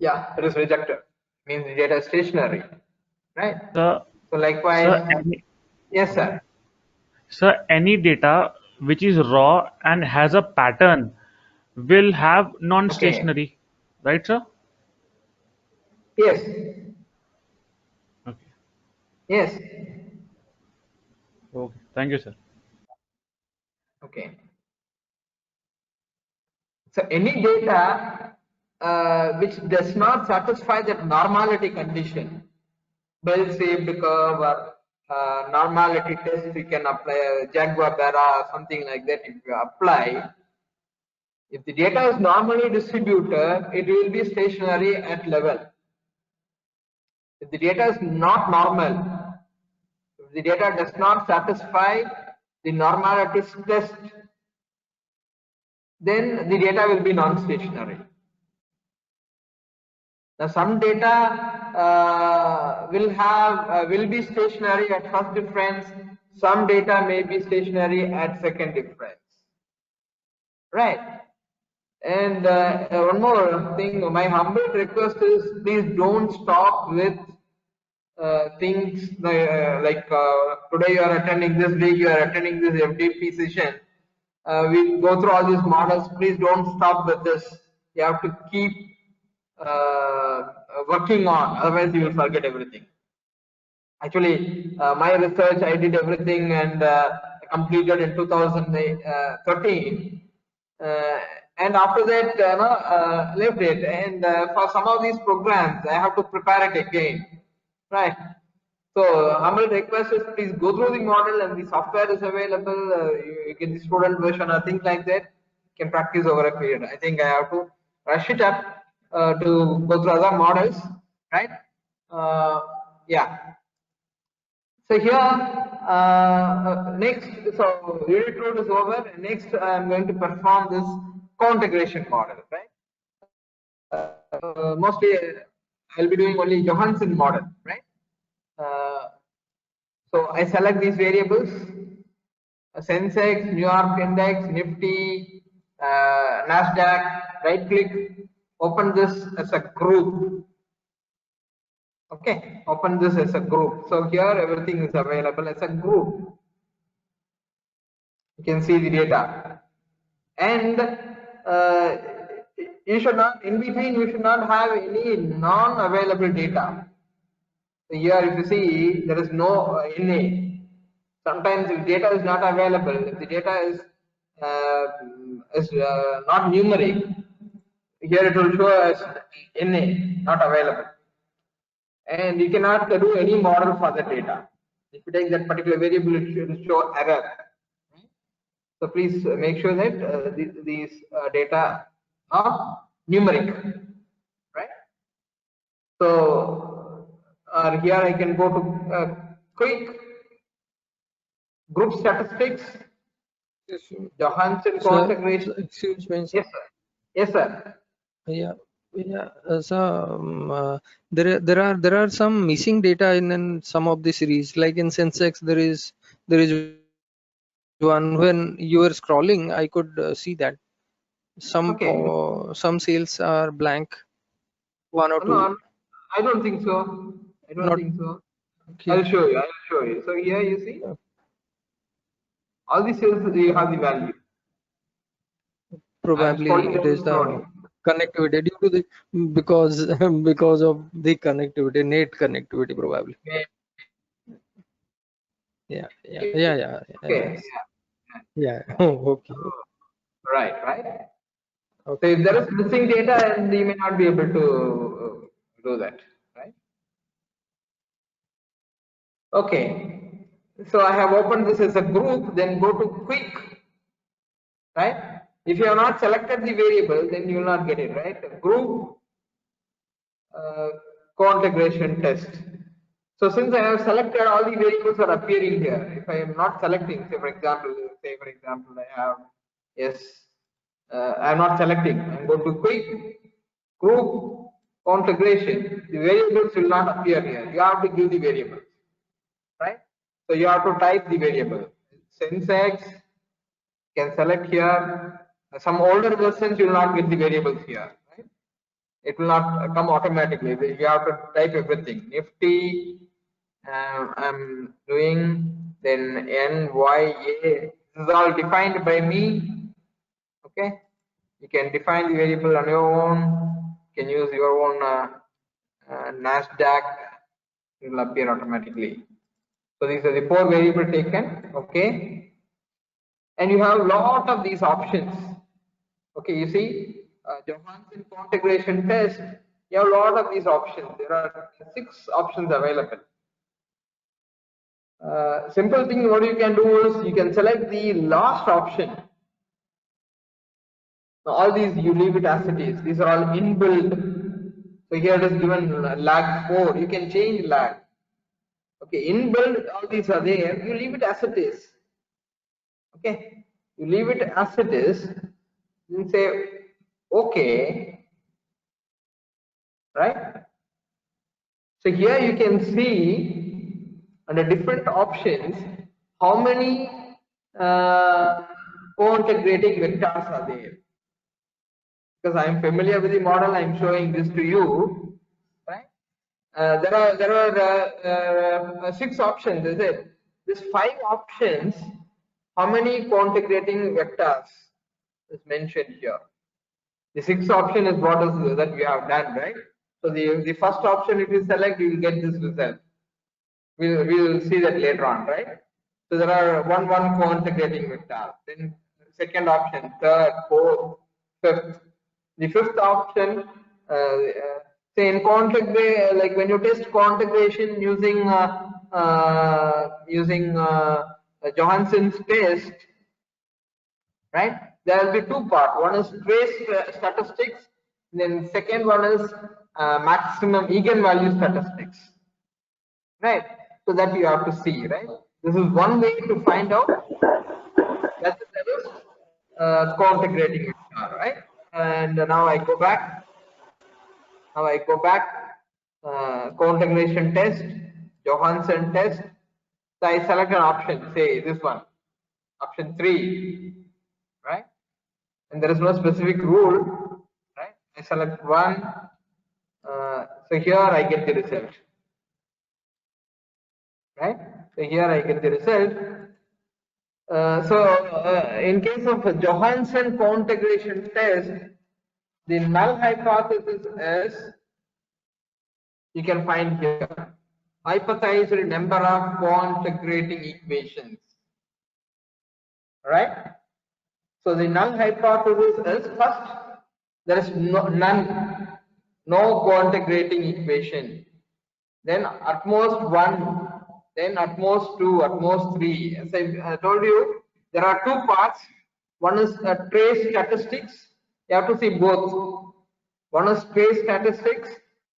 B: it is rejected. Means the data is stationary, right?
J: So
B: likewise, yes, sir.
J: Sir, any data which is raw and has a pattern will have non-stationary, right, sir?
B: Yes.
J: Okay.
B: Yes.
J: Okay. Thank you, sir.
B: Okay. So any data which does not satisfy that normality condition, bell-shaped curve or normality test, we can apply Jaguar-Barra or something like that. If you apply, if the data is normally distributed, it will be stationary at level. If the data is not normal, if the data does not satisfy the normality test, then the data will be non-stationary. Now some data will be stationary at first difference. Some data may be stationary at second difference. Right. And one more thing, my humble request is please don't stop with things like today you are attending this week, you are attending this FDP session. We go through all these models. Please don't stop with this. You have to keep working on, otherwise you will forget everything. Actually, my research, I did everything and completed in 2013. And after that, left it. And for some of these programs, I have to prepare it again, right? So, humble request is please go through the model, and the software is available. You get the student version or things like that. You can practice over a period. I think I have to rush it up to go through other models, right? Yeah. So here, next, so unit root is over. Next, I am going to perform this co-integration model, right? Mostly, I'll be doing only Johansson model, right? So I select these variables: Sensex, New York Index, Nifty, Nasdaq. Right click, open this as a group. Okay, open this as a group. So here everything is available as a group. You can see the data, and you should not, in between, you should not have any non-available data. So here, if you see, there is no NA. Sometimes if data is not available, if the data is not numeric, here it will show as NA, not available. And you cannot do any model for the data. If you take that particular variable, it will show error. So please make sure that these data are numeric, right? So here I can go to quick group statistics, Johansson co-integration.
I: Excuse me.
B: Yes, sir. Yes, sir.
I: Yeah. So there are some missing data in some of the series. Like in Sensex, there is one when you were scrolling, I could see that some sales are blank, one or two.
B: No, I don't think so. I don't think so. Okay. I'll show you. I'll show you. So here you see all the sales, you have the value.
I: Probably it is the connectivity due to the because of the connectivity, net connectivity probably. Yeah.
B: Okay.
I: Yeah. Okay.
B: Right. So if there is missing data, and you may not be able to do that, right? Okay. So I have opened this as a group. Then go to quick, right? If you have not selected the variable, then you will not get it, right? Group co-integration test. So since I have selected, all the variables are appearing here. If I am not selecting, say for example, I have I am not selecting. I am going to quick group co-integration. The variables will not appear here. You have to give the variables, right? So you have to type the variable. Sensex, can select here. Some older versions you will not get the variables here, right? It will not come automatically. You have to type everything. Nifty, I'm doing, then NYA. This is all defined by me. Okay, you can define the variable on your own. You can use your own Nasdaq. It will appear automatically. So these are the 4 variables taken. Okay, and you have a lot of these options. Okay, you see, Johansson co-integration test, you have a lot of these options. There are 6 options available. Simple thing what you can do is you can select the last option. Now all these you leave it as it is. These are all inbuilt. So here it is given lag 4. You can change lag. Okay, inbuilt, all these are there. You leave it as it is. Okay, you leave it as it is. Then say okay, right? So here you can see under different options how many co-integrating vectors are there. Because I am familiar with the model, I am showing this to you, right? There are 6 options, is it? These 5 options, how many co-integrating vectors is mentioned here? The 6th option is what is that we have done, right? So the first option, if you select, you will get this result. We will see that later on, right? So there are one co-integrating vector. Then second option, third, fourth, fifth. The fifth option, say in co-integration, like when you test co-integration using Johansson's test, right? There will be two parts. One is trace statistics. Then second one is maximum eigenvalue statistics, right? So that you have to see, right? This is one way to find out that there is co-integrating vector, right? And now I go back. Now I go back. Co-integration test, Johansson test. So I select an option, say this one, option 3, right? And there is no specific rule, right? I select one. So here I get the result, right? So here I get the result. In case of a Johansson co-integration test, the null hypothesis is, you can find here, hypothesized number of co-integrating equations, right? So the null hypothesis is, first, there is no co-integrating equation. Then at most 1, then at most 2, at most 3. As I told you, there are two parts. One is trace statistics. You have to see both. One is trace statistics,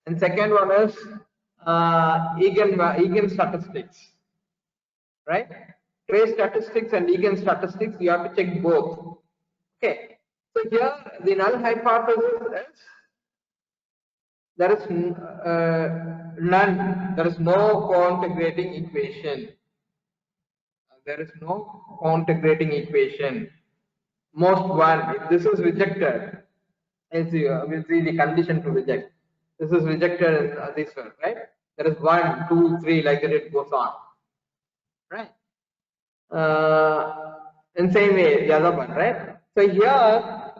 B: and second one is eigen statistics, right? Trace statistics and eigen statistics, you have to check both. Okay. So here the null hypothesis is, there is none. There is no co-integrating equation. There is no co-integrating equation. Most 1. If this is rejected, we'll see the condition to reject. This is rejected in this one, right? There is 1, 2, 3, like that it goes on, right? In same way, the other one, right? So here,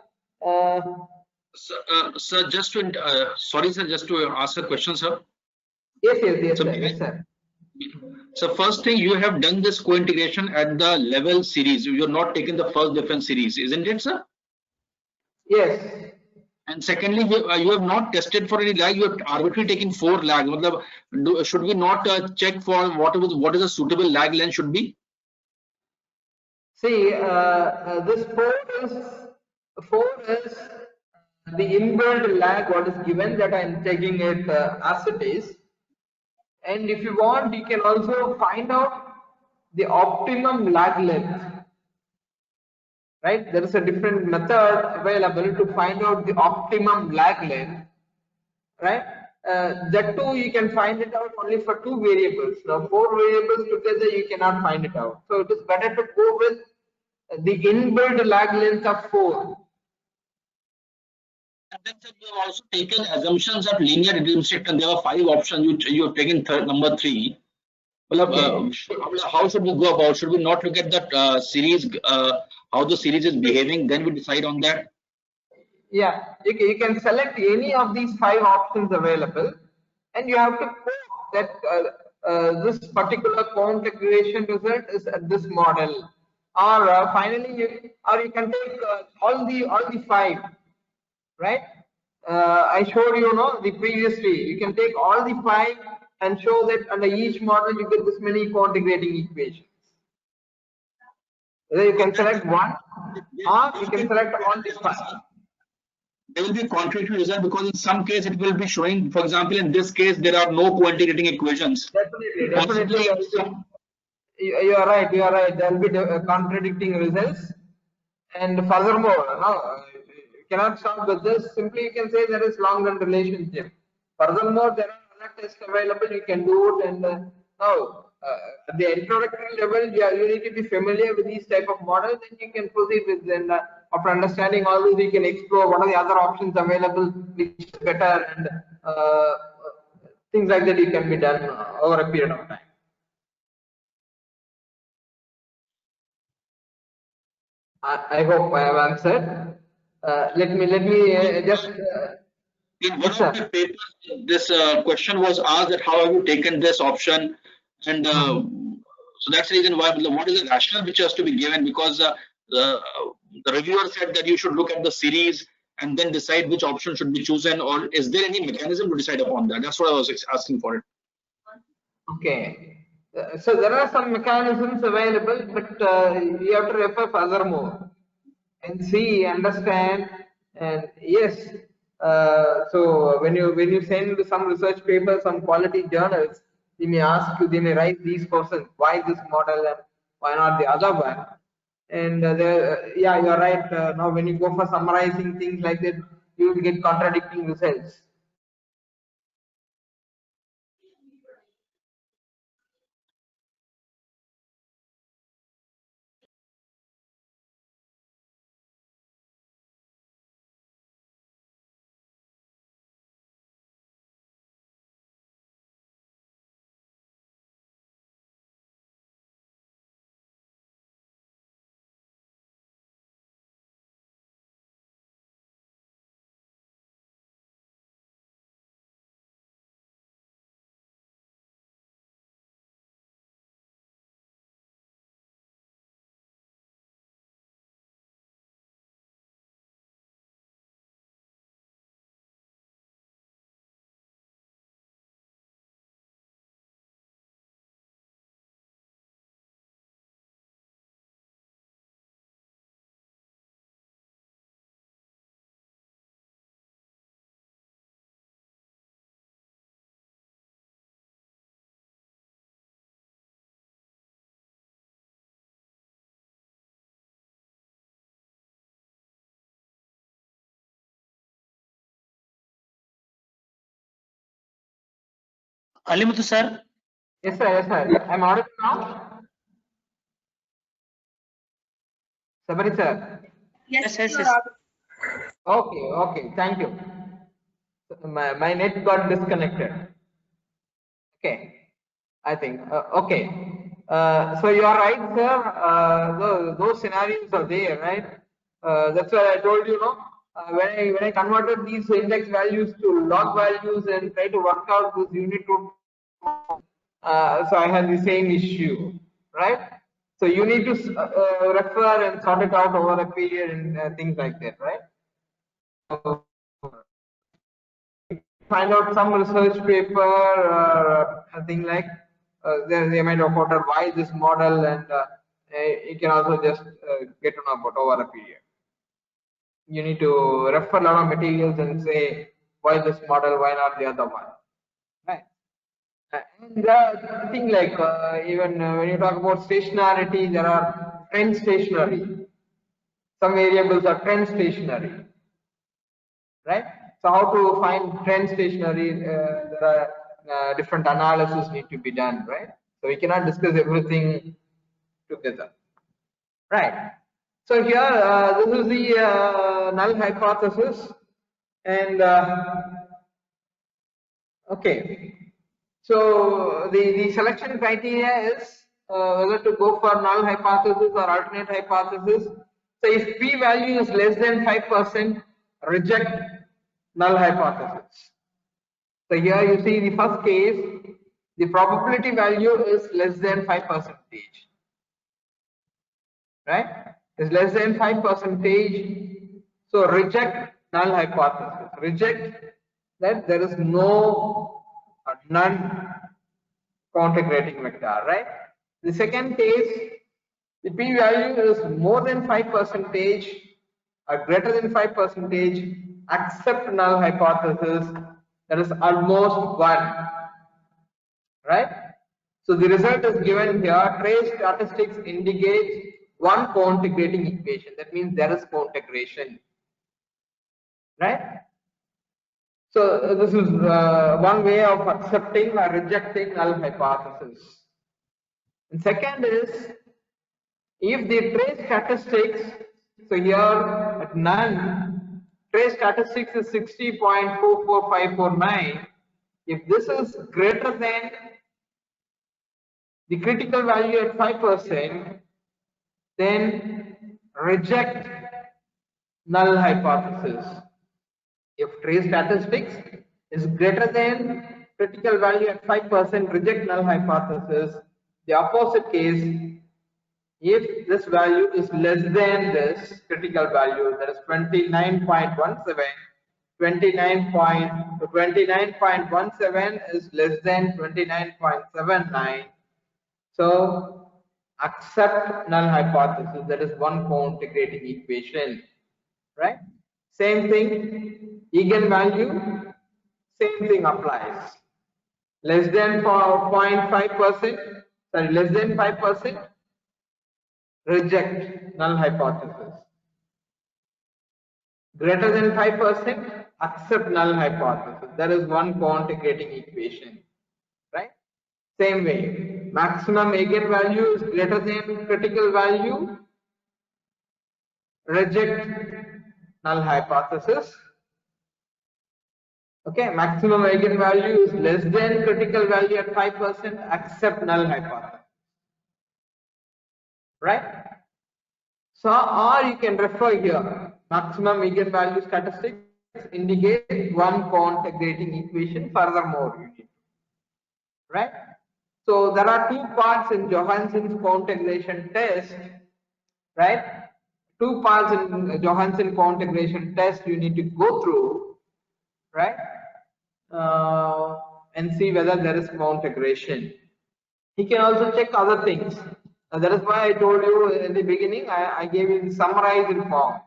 K: sir, just to sorry, sir, just to ask a question, sir.
B: Yes, sir.
K: So first thing, you have done this co-integration at the level series. You have not taken the first difference series, isn't it, sir?
B: Yes.
K: And secondly, you have not tested for any lag. You have arbitrarily taken 4 lag. Should we not check for what is a suitable lag length should be?
B: See, this 4 is the inbuilt lag what is given, that I am taking it as it is. And if you want, you can also find out the optimum lag length, right? There is a different method available to find out the optimum lag length, right? That too you can find it out only for 2 variables. Now 4 variables together you cannot find it out. So it is better to go with the inbuilt lag length of 4.
K: And then you have also taken assumptions of linear reduction. There are 5 options. You have taken number 3. Okay. How should we go about? Should we not look at that series, how the series is behaving? Then we decide on that.
B: Yeah, you can select any of these 5 options available, and you have to prove that this particular co-integration result is at this model. Or finally, you can take all the 5. Right? I showed you, the previously. You can take all the 5 and show that under each model you get this many co-integrating equations. Whether you can select one, or you can select all the 5.
K: There will be contradictory result, because in some case it will be showing, for example, in this case there are no co-integrating equations.
B: Definitely. You are right. There will be contradicting results, and furthermore, you cannot stop with this. Simply you can say there is long-run relationship. Furthermore, there are other tests available. You can do it, and now at the introductory level, you need to be familiar with these type of models, and you can proceed with them. After understanding all this, you can explore what are the other options available, which is better, and things like that. You can be done over a period of time. I hope I have answered. Let me just
K: In one of the papers, this question was asked that how have you taken this option, and so that's the reason why. What is the rationale which has to be given? Because the reviewer said that you should look at the series and then decide which option should be chosen, or is there any mechanism to decide upon that? That's what I was asking for it.
B: Okay. So there are some mechanisms available, but you have to refer furthermore and see, understand, and yes. So when you send some research papers, some quality journals, they may ask you, they may write these questions: why this model and why not the other one? And yeah, you're right. Now when you go for summarizing things like that, you will get contradicting results.
A: Alimuthu sir.
B: Yes, sir. Yes, sir. I'm audible now. Sabari sir.
D: Yes,
A: Yes.
B: Okay. Okay. Thank you. My net got disconnected. Okay. I think. Okay. So you are right, sir. Those scenarios are there, right? That's why I told you, no. When I converted these index values to log values and try to work out this unit root, so I had the same issue, right? So you need to refer and sort it out over a period and things like that, right? So find out some research paper or a thing like they might have quoted why this model, and you can also just get to know about over a period. You need to refer a lot of materials and say why this model, why not the other one, right? And the thing like even when you talk about stationarity, there are trend stationary. Some variables are trend stationary, right? So how to find trend stationary? There are different analysis need to be done, right? So we cannot discuss everything together, right? So here, this is the null hypothesis, and okay. So the selection criteria is whether to go for null hypothesis or alternate hypothesis. So if p value is less than 5%, reject null hypothesis. So here you see the first case, the probability value is less than 5%, right? Is less than 5%. So reject null hypothesis. Reject that there is no none co-integrating vector, right? The second case, the p value is more than 5% or greater than 5%, accept null hypothesis, that is almost 1, right? So the result is given here. Trace statistics indicates one co-integrating equation. That means there is co-integration, right? So this is one way of accepting or rejecting null hypothesis. And second is, if the trace statistics, so here at none, trace statistics is 60.44549. If this is greater than the critical value at 5%, then reject null hypothesis. If tree statistics is greater than critical value at 5%, reject null hypothesis. The opposite case, if this value is less than this critical value, that is 29.17, 29.17 is less than 29.79. So accept null hypothesis. That is one co-integrating equation, right? Same thing, eigenvalue, same thing applies. Less than 0.5%, sorry, less than 5%, reject null hypothesis. Greater than 5%, accept null hypothesis. That is one co-integrating equation, right? Same way, maximum eigenvalue is greater than critical value, reject null hypothesis. Okay, maximum eigenvalue is less than critical value at 5%, accept null hypothesis, right? So, or you can refer here, maximum eigenvalue statistics indicate one co-integrating equation. Furthermore, you need, right? So there are two parts in Johansson's co-integration test, right? Two parts in Johansson co-integration test you need to go through, right? And see whether there is co-integration. He can also check other things. That is why I told you in the beginning, I gave you the summarized form.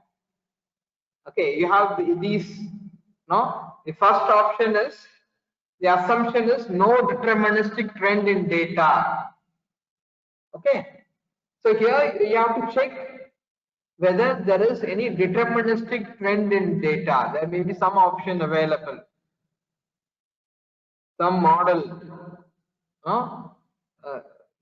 B: Okay, you have these, no? The first option is, the assumption is no deterministic trend in data. Okay, so here you have to check whether there is any deterministic trend in data. There may be some option available, some model,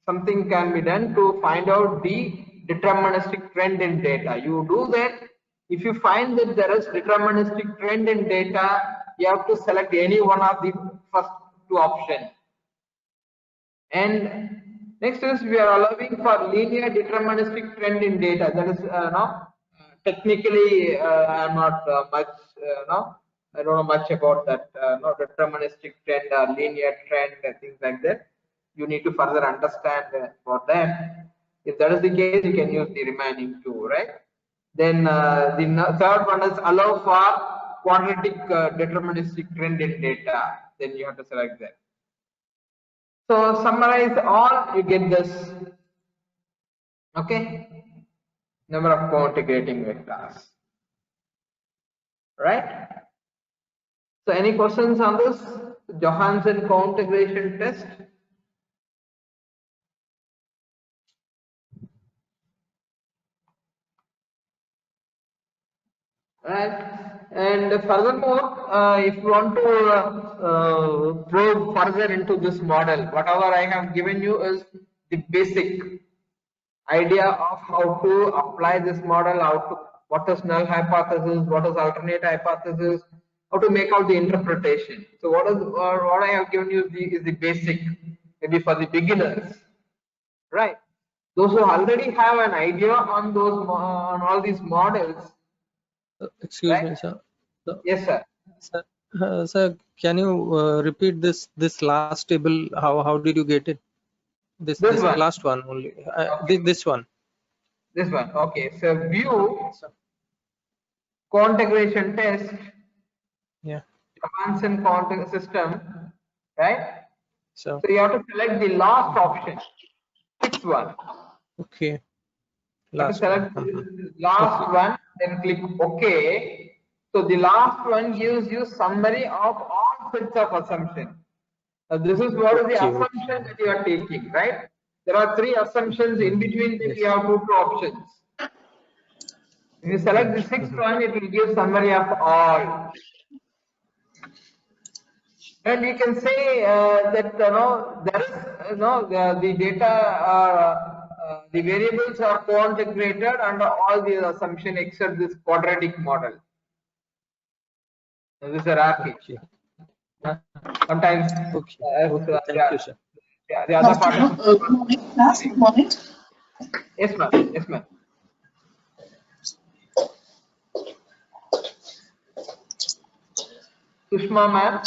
B: something can be done to find out the deterministic trend in data. You do that. If you find that there is deterministic trend in data, you have to select any one of the first two options. And next is we are allowing for linear deterministic trend in data. That is technically I'm not much I don't know much about that deterministic trend or linear trend and things like that. You need to further understand about that. If that is the case, you can use the remaining two, right? Then the third one is allow for quadratic deterministic trend in data. Then you have to select that. So summarize all, you get this. Okay, number of co-integrating vectors, right? So any questions on this Johansson co-integration test? Right, and furthermore, if you want to probe further into this model, whatever I have given you is the basic idea of how to apply this model, what is null hypothesis, what is alternate hypothesis, how to make out the interpretation. So what I have given you is the basic, maybe for the beginners, right? Those who already have an idea on those on all these models.
I: Excuse
B: right?
I: me, sir.
B: Yes, sir.
I: Sir, can you repeat this last table? How did you get it? This
B: one.
I: last one only.
B: Okay.
I: This one.
B: This one. Okay. So view co-integration test.
I: Yeah.
B: Johansson co-integration system, right?
I: So
B: you have to select the last option. Sixth one.
I: Okay.
B: Last one, then click OK. So the last one gives you summary of all sets of assumptions. This is what is the assumption that you are taking, right? There are three assumptions. In between them, you have two options. If you select the sixth one, it will give summary of all. And you can say that there is the data are the variables are co-integrated under all the assumption except this quadratic model. This is a rare case. Sometimes.
I: Thank you, sir.
B: The other part.
L: Good morning.
B: Yes, ma'am. Yes, ma'am. Sushma ma'am.